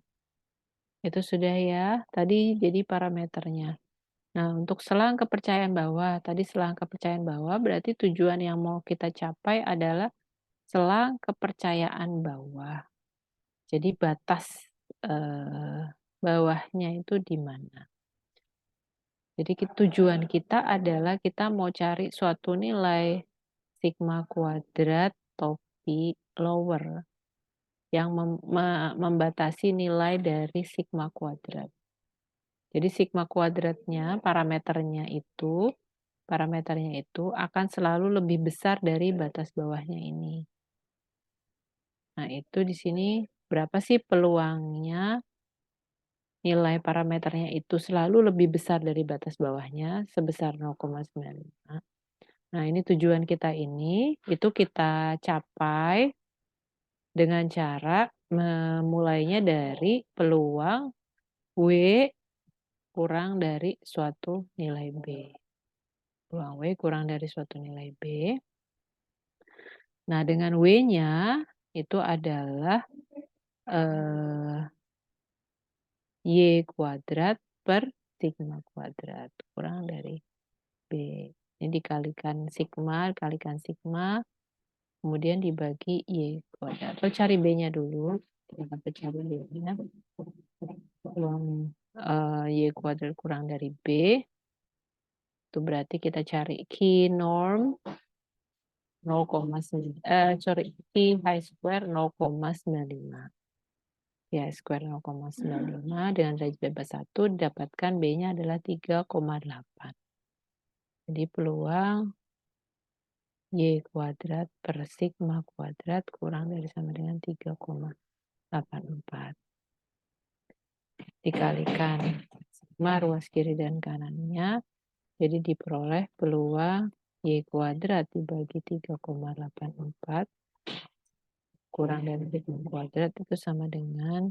itu sudah ya. Tadi jadi parameternya. Nah, untuk selang kepercayaan bawah, tadi selang kepercayaan bawah berarti tujuan yang mau kita capai adalah selang kepercayaan bawah. Jadi batas bawahnya itu di mana. Jadi tujuan kita adalah kita mau cari suatu nilai sigma kuadrat topi lower yang membatasi nilai dari sigma kuadrat. Jadi sigma kuadratnya, parameternya itu akan selalu lebih besar dari batas bawahnya ini. Nah, itu di sini berapa sih peluangnya nilai parameternya itu selalu lebih besar dari batas bawahnya sebesar 0,95. Nah, ini tujuan kita ini, itu kita capai dengan cara memulainya dari peluang W kurang dari suatu nilai B. Peluang W kurang dari suatu nilai B. Nah, dengan W-nya itu adalah Y kuadrat per sigma kuadrat kurang dari B. Ini dikalikan sigma, kemudian dibagi Y kuadrat. Atau cari B-nya dulu. Kita cari B-nya. Peluang Y kuadrat kurang dari B. Itu berarti kita cari Ki norm 0,9, Ki high square 0,95. Ya, square 0,95 dengan derajat bebas 1 didapatkan B-nya adalah 3,8. Jadi peluang Y kuadrat per sigma kuadrat kurang dari sama dengan 3,84. Dikalikan sigma ruas kiri dan kanannya, jadi diperoleh peluang Y kuadrat dibagi 3,84 kurang dari sigma kuadrat itu sama dengan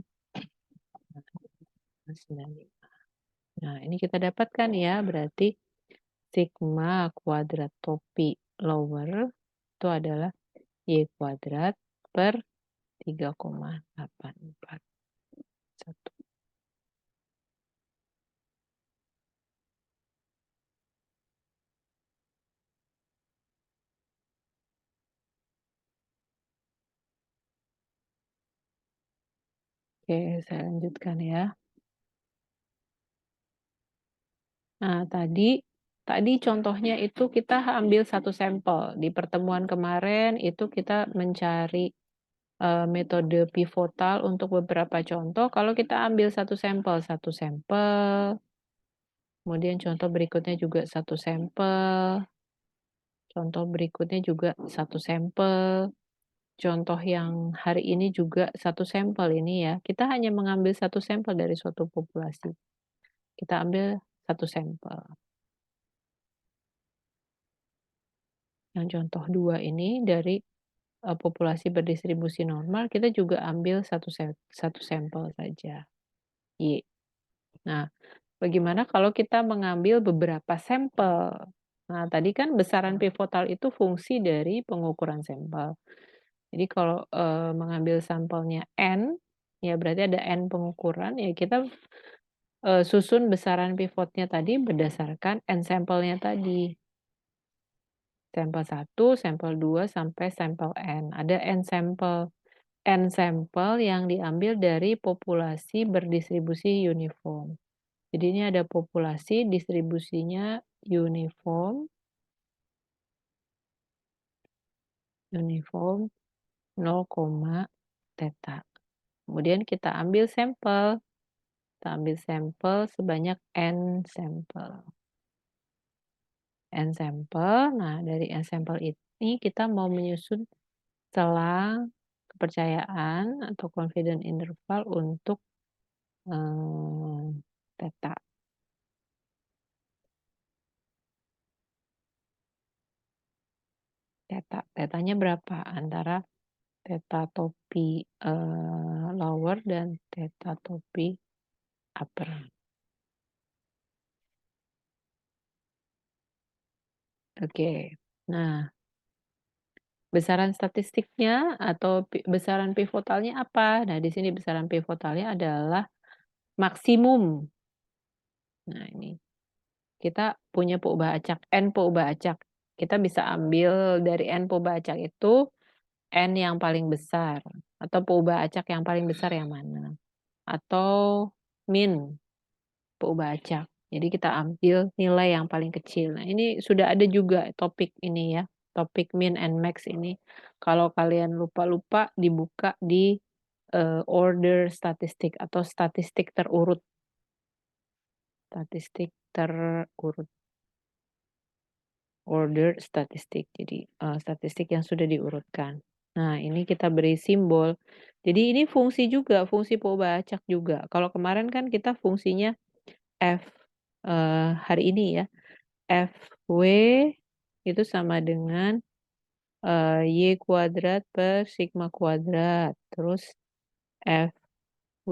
95. Nah, ini kita dapatkan ya, berarti sigma kuadrat topi lower itu adalah Y kuadrat per 3,84. Oke, saya lanjutkan ya. Nah, tadi contohnya itu kita ambil satu sampel. Di pertemuan kemarin itu kita mencari metode pivotal untuk beberapa contoh. Kalau kita ambil satu sampel, kemudian contoh berikutnya juga satu sampel, contoh berikutnya juga satu sampel, contoh yang hari ini juga satu sampel ini ya. Kita hanya mengambil satu sampel dari suatu populasi. Kita ambil satu sampel. Yang contoh 2 ini dari populasi berdistribusi normal, kita juga ambil satu sampel saja, Y. Nah, bagaimana kalau kita mengambil beberapa sampel? Nah, tadi kan besaran pivotal itu fungsi dari pengukuran sampel. Jadi kalau, mengambil sampelnya N, ya berarti ada N pengukuran, ya kita, susun besaran pivotnya tadi berdasarkan N sampelnya tadi. Sampel 1, sampel 2, sampai sampel N. Ada N sampel yang diambil dari populasi berdistribusi uniform. Jadi ini ada populasi distribusinya uniform 0, theta. Kemudian kita ambil sampel sebanyak N sampel. N sampel, nah dari N sampel ini kita mau menyusun selang kepercayaan atau confidence interval untuk theta. Tetanya berapa? Antara theta topi lower dan theta topi upper. Oke. Nah, besaran statistiknya atau besaran pivotalnya apa? Nah, di sini besaran pivotalnya adalah maksimum. Nah, ini kita punya peubah acak, N peubah acak. Kita bisa ambil dari N peubah acak itu N yang paling besar, atau peubah acak yang paling besar yang mana? Atau min peubah acak. Jadi kita ambil nilai yang paling kecil. Nah, ini sudah ada juga topik ini ya, topik min and max ini. Kalau kalian lupa-lupa dibuka di order statistik atau statistik terurut. Statistik terurut. Order statistik. Jadi statistik yang sudah diurutkan. Nah, ini kita beri simbol. Jadi ini fungsi juga, fungsi peubah acak juga. Kalau kemarin kan kita fungsinya F hari ini ya. Fw itu sama dengan Y kuadrat per sigma kuadrat. Terus Fw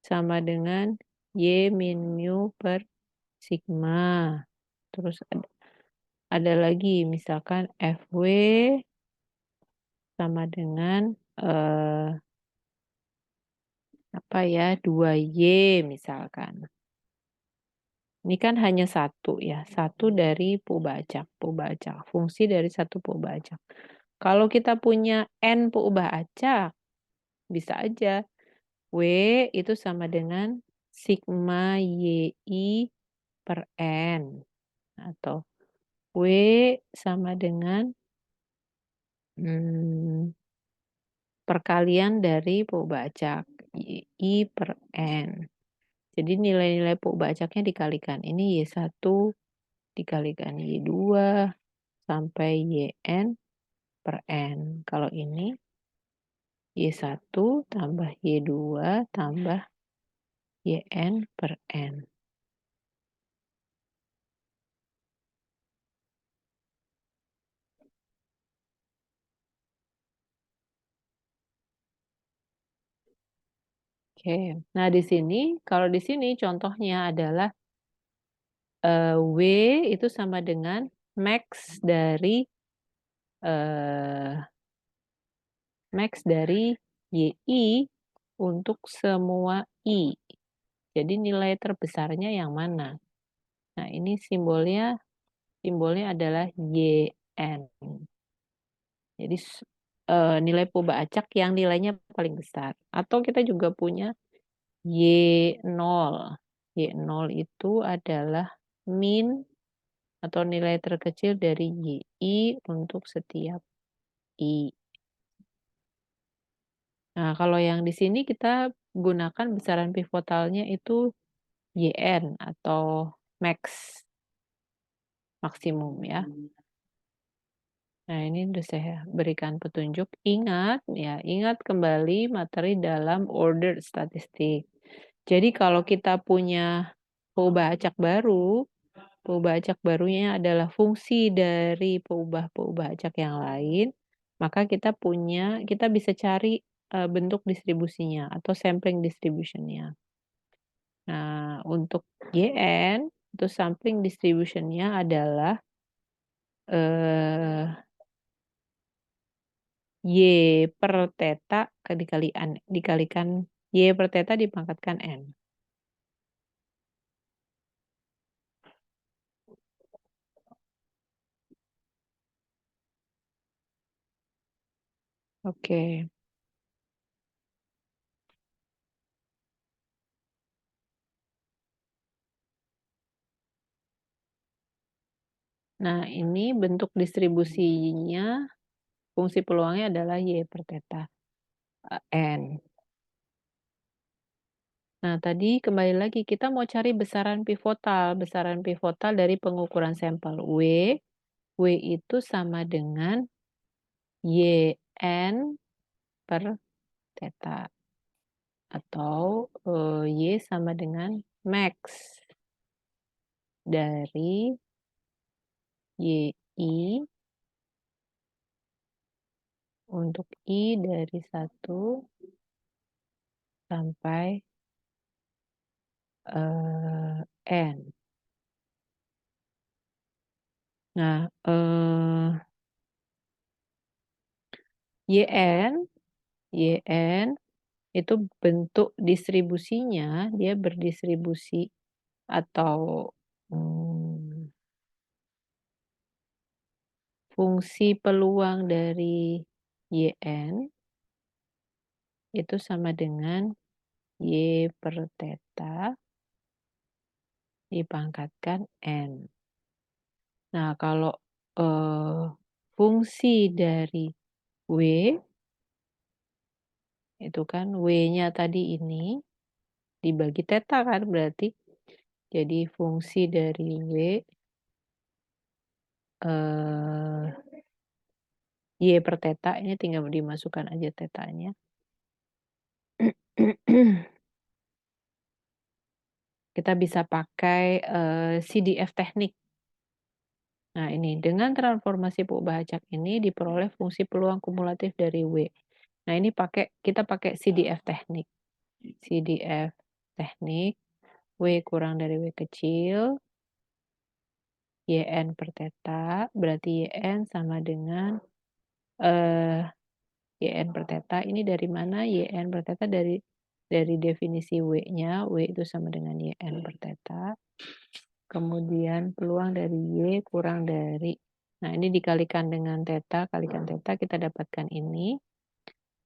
sama dengan Y min mu per sigma. Terus ada lagi misalkan Fw sama dengan apa ya, 2Y misalkan. Ini kan hanya satu ya, satu dari peubah acak, fungsi dari satu peubah acak. Kalau kita punya N peubah acak, bisa aja W itu sama dengan sigma YI per N. Atau W sama dengan perkalian dari peubah acak, YI per N. Jadi nilai-nilai peubah acaknya dikalikan. Ini Y1 dikalikan Y2 sampai YN per N. Kalau ini Y1 tambah Y2 tambah YN per N. Oke. Nah, kalau di sini contohnya adalah W itu sama dengan max dari YI untuk semua I. Jadi nilai terbesarnya yang mana? Nah, ini simbolnya adalah YN. Jadi nilai peubah acak yang nilainya paling besar. Atau kita juga punya Y0. Y0 itu adalah min atau nilai terkecil dari YI untuk setiap I. Nah, kalau yang di sini kita gunakan besaran pivotalnya itu YN atau max, maksimum ya. Nah, ini udah saya berikan petunjuk. Ingat ya, ingat kembali materi dalam order statistik. Jadi kalau kita punya peubah acak baru, peubah acak barunya adalah fungsi dari peubah-peubah acak yang lain, maka kita bisa cari, bentuk distribusinya atau sampling distribution-nya. Nah, untuk YN, itu sampling distribution-nya adalah, eee Y per theta dikalikan Y per theta dipangkatkan N. Oke. Nah, ini bentuk distribusinya, fungsi peluangnya adalah Y per theta, N. Nah, tadi kembali lagi kita mau cari besaran pivotal dari pengukuran sampel W itu sama dengan YN per theta atau, Y sama dengan max dari YI untuk I dari 1 sampai, N. Nah, YN itu bentuk distribusinya, dia berdistribusi atau, fungsi peluang dari YN itu sama dengan Y per theta dipangkatkan N. Nah, kalau, fungsi dari W, itu kan W-nya tadi ini dibagi theta kan berarti. Jadi fungsi dari W, Y per theta ini tinggal dimasukkan aja tetanya. Kita bisa pakai, CDF teknik. Nah ini, dengan transformasi peubah acak ini diperoleh fungsi peluang kumulatif dari W. Nah ini kita pakai CDF teknik. CDF teknik, W kurang dari W kecil, YN per theta, berarti YN sama dengan, YN per theta ini dari mana? YN per theta dari definisi W-nya, W itu sama dengan YN per theta. Kemudian peluang dari Y kurang dari, nah ini dikalikan dengan theta, kalikan theta, kita dapatkan ini.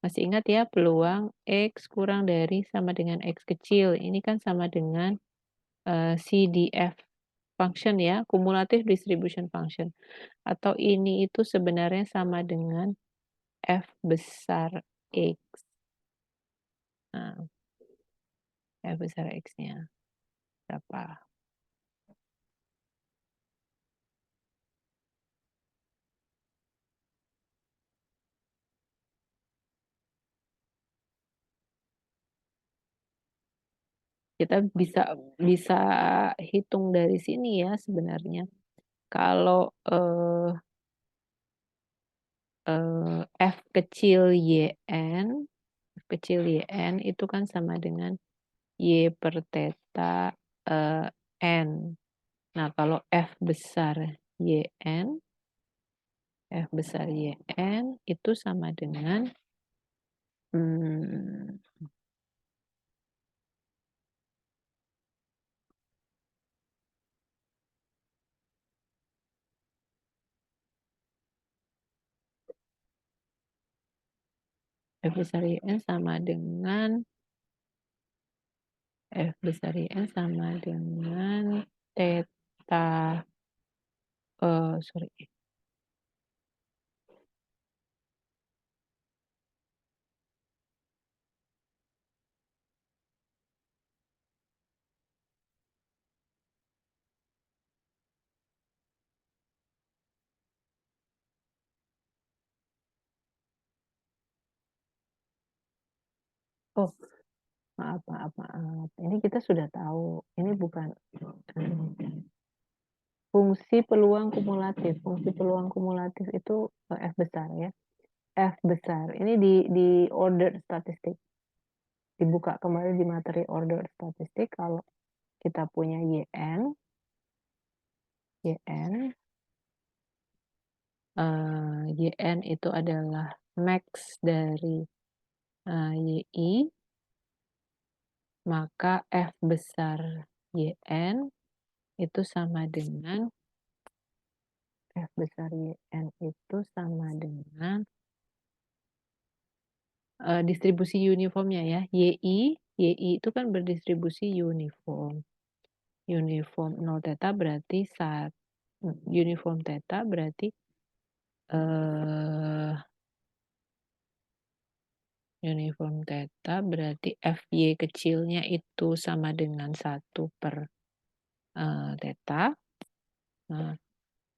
Masih ingat ya, peluang X kurang dari sama dengan X kecil. Ini kan sama dengan CDF function ya, cumulative distribution function. Atau ini itu sebenarnya sama dengan F besar X. Nah, F besar X-nya berapa? Kita bisa bisa hitung dari sini ya sebenarnya. Kalau, F kecil YN itu kan sama dengan Y per theta, N. Nah, kalau F besar YN itu sama dengan, mmm, F besar YN sama dengan theta, sorry, Oh, maaf. Ini kita sudah tahu, ini bukan fungsi peluang kumulatif. Fungsi peluang kumulatif itu F besar ya. F besar. Ini di order statistik. Dibuka kembali di materi order statistik. Kalau kita punya YN itu adalah max dari YI, maka F besar YN itu sama dengan F besar YN itu sama dengan distribusi uniformnya ya. YI itu kan berdistribusi uniform. Uniform 0 theta berarti uniform theta berarti uniform theta berarti FY kecilnya itu sama dengan 1 per theta. Nah,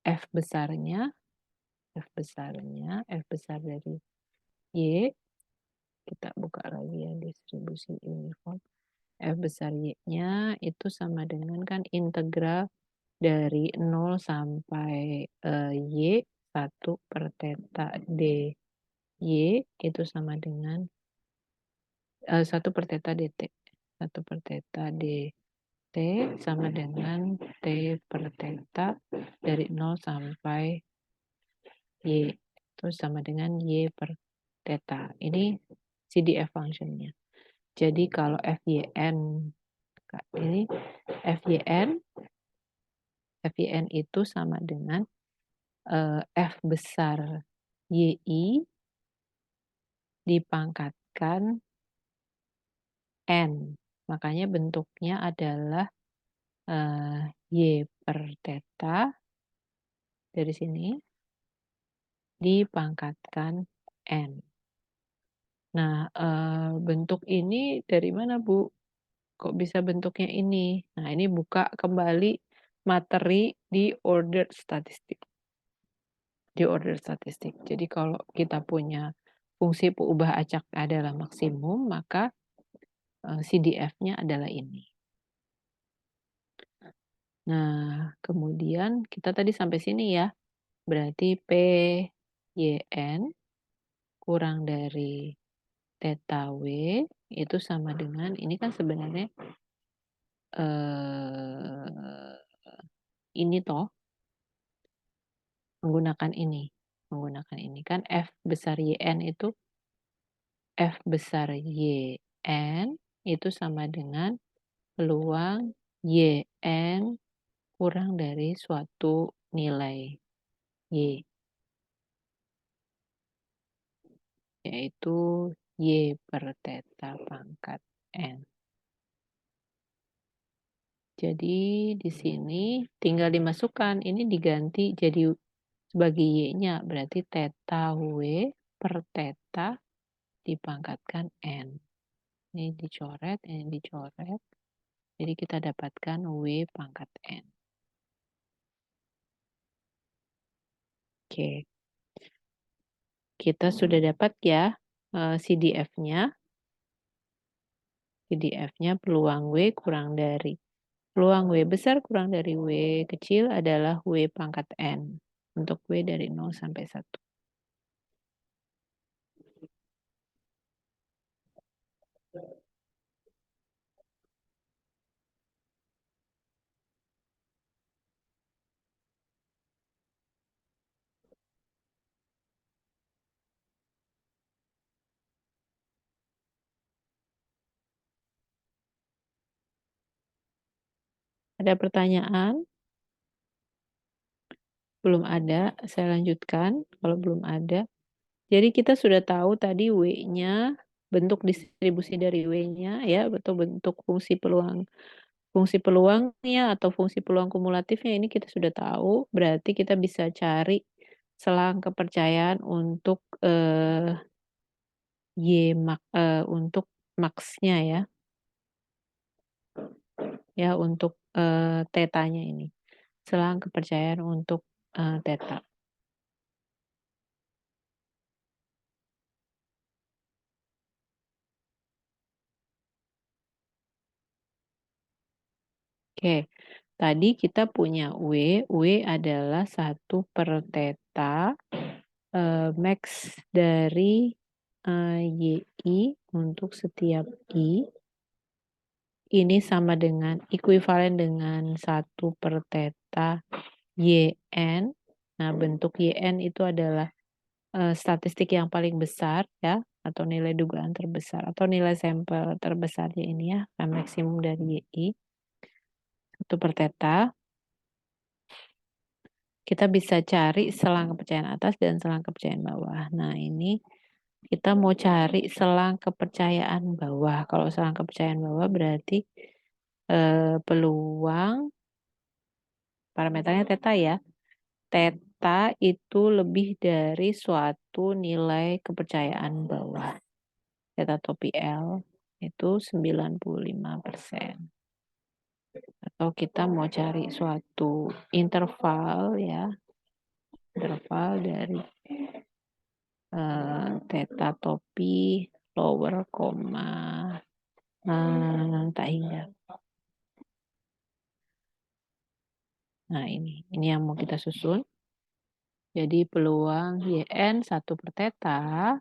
F besar dari Y, kita buka lagi ya distribusi uniform. F besar Y-nya itu sama dengan kan integral dari 0 sampai Y 1 per theta D. Y itu sama dengan 1 per theta dt. 1 per theta dt sama dengan T per theta dari 0 sampai Y. Terus sama dengan Y per theta. Ini CDF functionnya. Jadi kalau FYN ini FYN itu sama dengan F besar YI dipangkatkan N. Makanya bentuknya adalah Y per theta dari sini dipangkatkan N. Nah, bentuk ini dari mana, Bu? Kok bisa bentuknya ini? Nah, ini buka kembali materi di order statistik. Jadi kalau kita punya fungsi peubah acak adalah maksimum, maka CDF-nya adalah ini. Nah, kemudian kita tadi sampai sini ya. Berarti PYN kurang dari theta W itu sama dengan, ini kan sebenarnya ini toh, menggunakan ini kan F besar YN itu F besar YN itu sama dengan peluang YN kurang dari suatu nilai Y, yaitu Y per theta pangkat N. Jadi di sini tinggal dimasukkan, ini diganti jadi sebagai Y-nya, berarti theta W per theta dipangkatkan N. Ini dicoret, ini dicoret. Jadi kita dapatkan W pangkat N. Oke. Kita sudah dapat ya CDF-nya. CDF-nya peluang W kurang dari peluang W besar kurang dari W kecil adalah W pangkat N. Untuk W dari 0 sampai 1. Ada pertanyaan? Belum ada, saya lanjutkan kalau belum ada. Jadi kita sudah tahu tadi W-nya, bentuk distribusi dari W-nya ya, atau bentuk fungsi peluangnya atau fungsi peluang kumulatifnya ini kita sudah tahu. Berarti kita bisa cari selang kepercayaan untuk untuk max-nya ya. Ya, untuk tetanya ini. Selang kepercayaan untuk theta. Oke, tadi kita punya W adalah 1 per theta, max dari, YI untuk setiap I, ini sama dengan ekuivalen dengan 1 per theta YN. Nah, bentuk YN itu adalah, statistik yang paling besar ya, atau nilai dugaan terbesar, atau nilai sampel terbesarnya ini ya, maksimum dari YI, 1 per theta. Kita bisa cari selang kepercayaan atas dan selang kepercayaan bawah. Nah, ini kita mau cari selang kepercayaan bawah. Kalau selang kepercayaan bawah berarti peluang parameternya theta ya. Theta itu lebih dari suatu nilai kepercayaan bawah. Theta topi L itu 95%. Atau kita mau cari suatu interval ya. Interval dari theta topi lower koma tak hingga. Nah, ini yang mau kita susun. Jadi peluang YN 1 per theta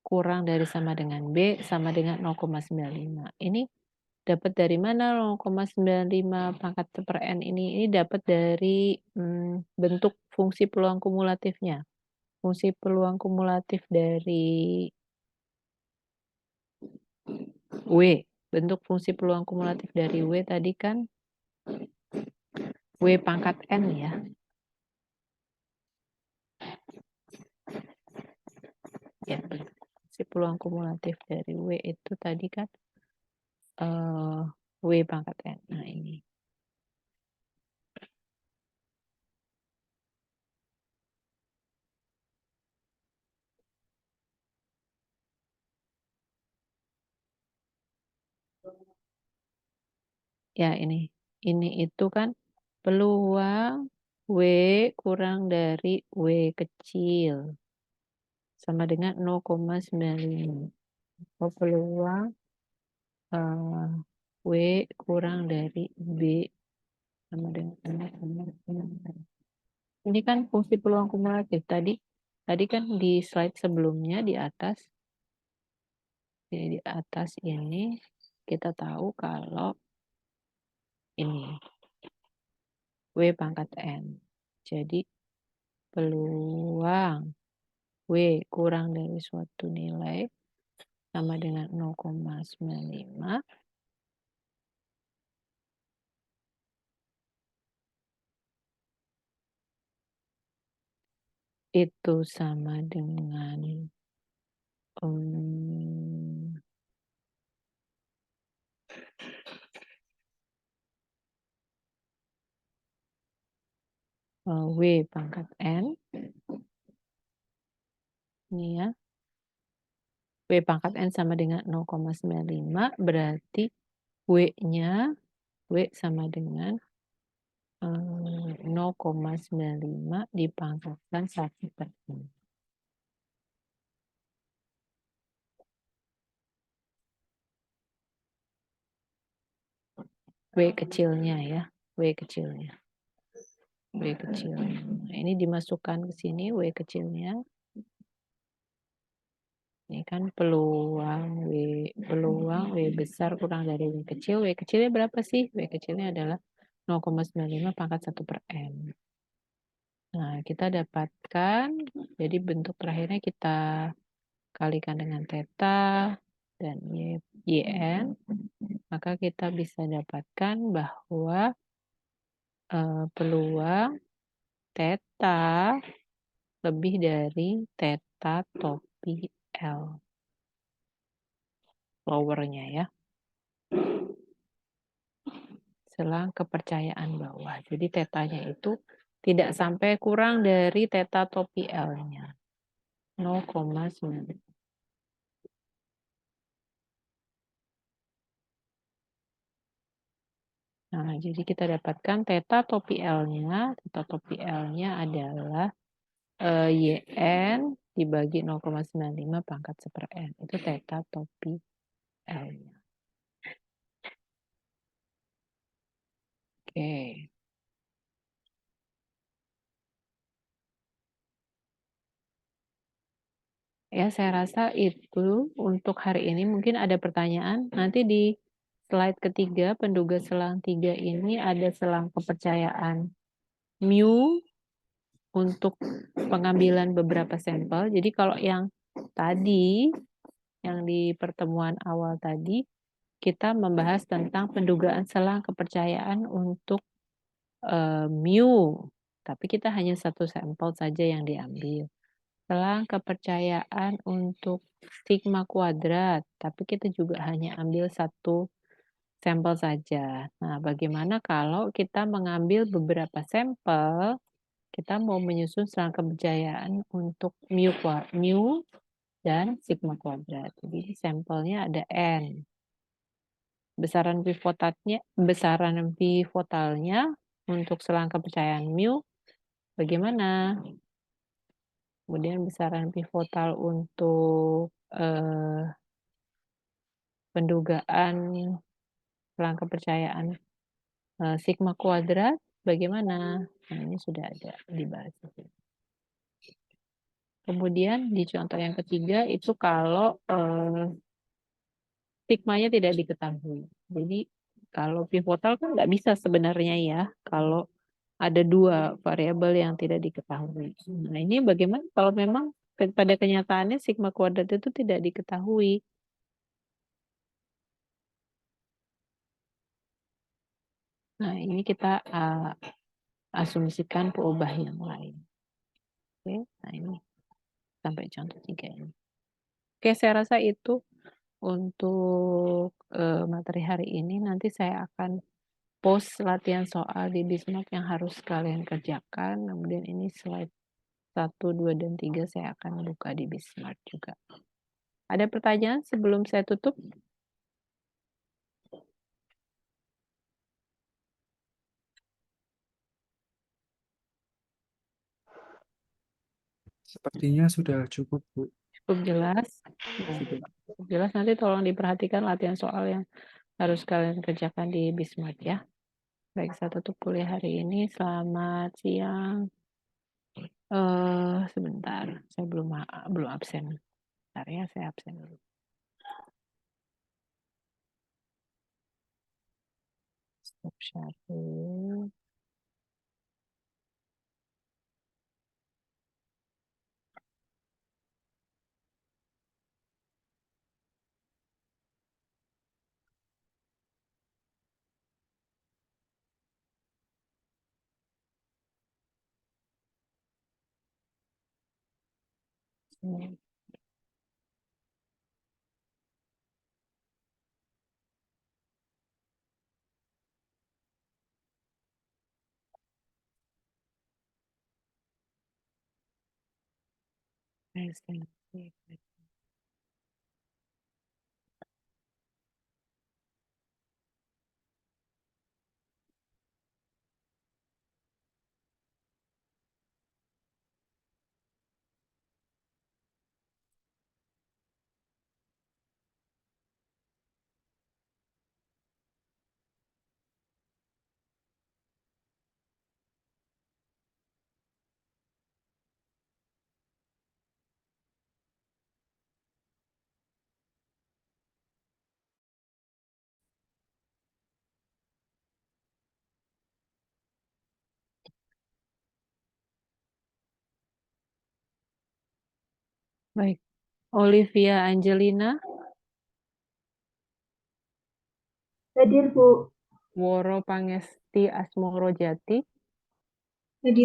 kurang dari sama dengan B sama dengan 0,95. Ini dapat dari mana 0,95 pangkat per N ini? Ini dapat dari bentuk fungsi peluang kumulatifnya. Fungsi peluang kumulatif dari W. Bentuk fungsi peluang kumulatif dari W tadi kan W pangkat N ya. Ya, fungsi peluang kumulatif dari W itu tadi kan W pangkat N. Nah, ini. Ya, ini. Ini itu kan peluang W kurang dari W kecil sama dengan 0,95. Oh, peluang W kurang dari B sama dengan 0,95. Ini kan fungsi peluang kumulatif. Tadi kan di slide sebelumnya di atas ini kita tahu kalau ini W pangkat N. Jadi peluang W kurang dari suatu nilai sama dengan 0,95 itu sama dengan W pangkat N ini ya. W pangkat N sama dengan 0,95 berarti W-nya W sama dengan 0,95 dipangkatkan 1 per N. W kecilnya ya, W kecilnya. W kecilnya. Nah, ini dimasukkan ke sini W kecilnya. Ini kan peluang W besar kurang dari W kecil. W kecilnya berapa sih? W kecilnya adalah 0,95 pangkat 1 per N. Nah, kita dapatkan, jadi bentuk terakhirnya kita kalikan dengan theta dan YN, maka kita bisa dapatkan bahwa peluang theta lebih dari theta topi L. Lowernya ya. Selang kepercayaan bawah. Jadi tetanya itu tidak sampai kurang dari theta topi L-nya. 0,9. Nah, jadi kita dapatkan theta topi L-nya. Theta topi L-nya adalah YN dibagi 0,95 pangkat 1 per N. Itu theta topi L-nya. Oke. Ya, saya rasa itu untuk hari ini. Mungkin ada pertanyaan. Nanti di slide ketiga, penduga selang 3 ini ada selang kepercayaan mu untuk pengambilan beberapa sampel. Jadi kalau yang tadi, yang di pertemuan awal tadi, kita membahas tentang pendugaan selang kepercayaan untuk mu. Tapi kita hanya satu sampel saja yang diambil. Selang kepercayaan untuk sigma kuadrat, tapi kita juga hanya ambil satu sampel saja. Nah, bagaimana kalau kita mengambil beberapa sampel, kita mau menyusun selang kepercayaan untuk mu dan sigma kuadrat. Jadi sampelnya ada N. Besaran pivotalnya untuk selang kepercayaan mu bagaimana? Kemudian besaran pivotal untuk pendugaan selang kepercayaan sigma kuadrat bagaimana? Nah, ini sudah ada dibahas. Kemudian di contoh yang ketiga itu kalau sigmanya tidak diketahui. Jadi kalau pivotal kan nggak bisa sebenarnya ya kalau ada dua variabel yang tidak diketahui. Nah, ini bagaimana kalau memang pada kenyataannya sigma kuadrat itu tidak diketahui? Nah, ini kita asumsikan peubah yang lain. Oke, nah ini sampai contoh 3 ini. Oke, saya rasa itu untuk materi hari ini. Nanti saya akan post latihan soal di Bismarck yang harus kalian kerjakan. Kemudian ini slide 1, 2, dan 3 saya akan buka di Bismarck juga. Ada pertanyaan sebelum saya tutup? Sepertinya sudah cukup, Bu. Cukup jelas? Nah, cukup jelas, nanti tolong diperhatikan latihan soal yang harus kalian kerjakan di Bismarck ya. Baik, saya tutup kuliah hari ini. Selamat siang. Sebentar, saya belum absen. Bentar ya, saya absen dulu. Stop sharing. Baik, Olivia Angelina, Hadir, Bu. Woro Pangesti Asmoro Jati,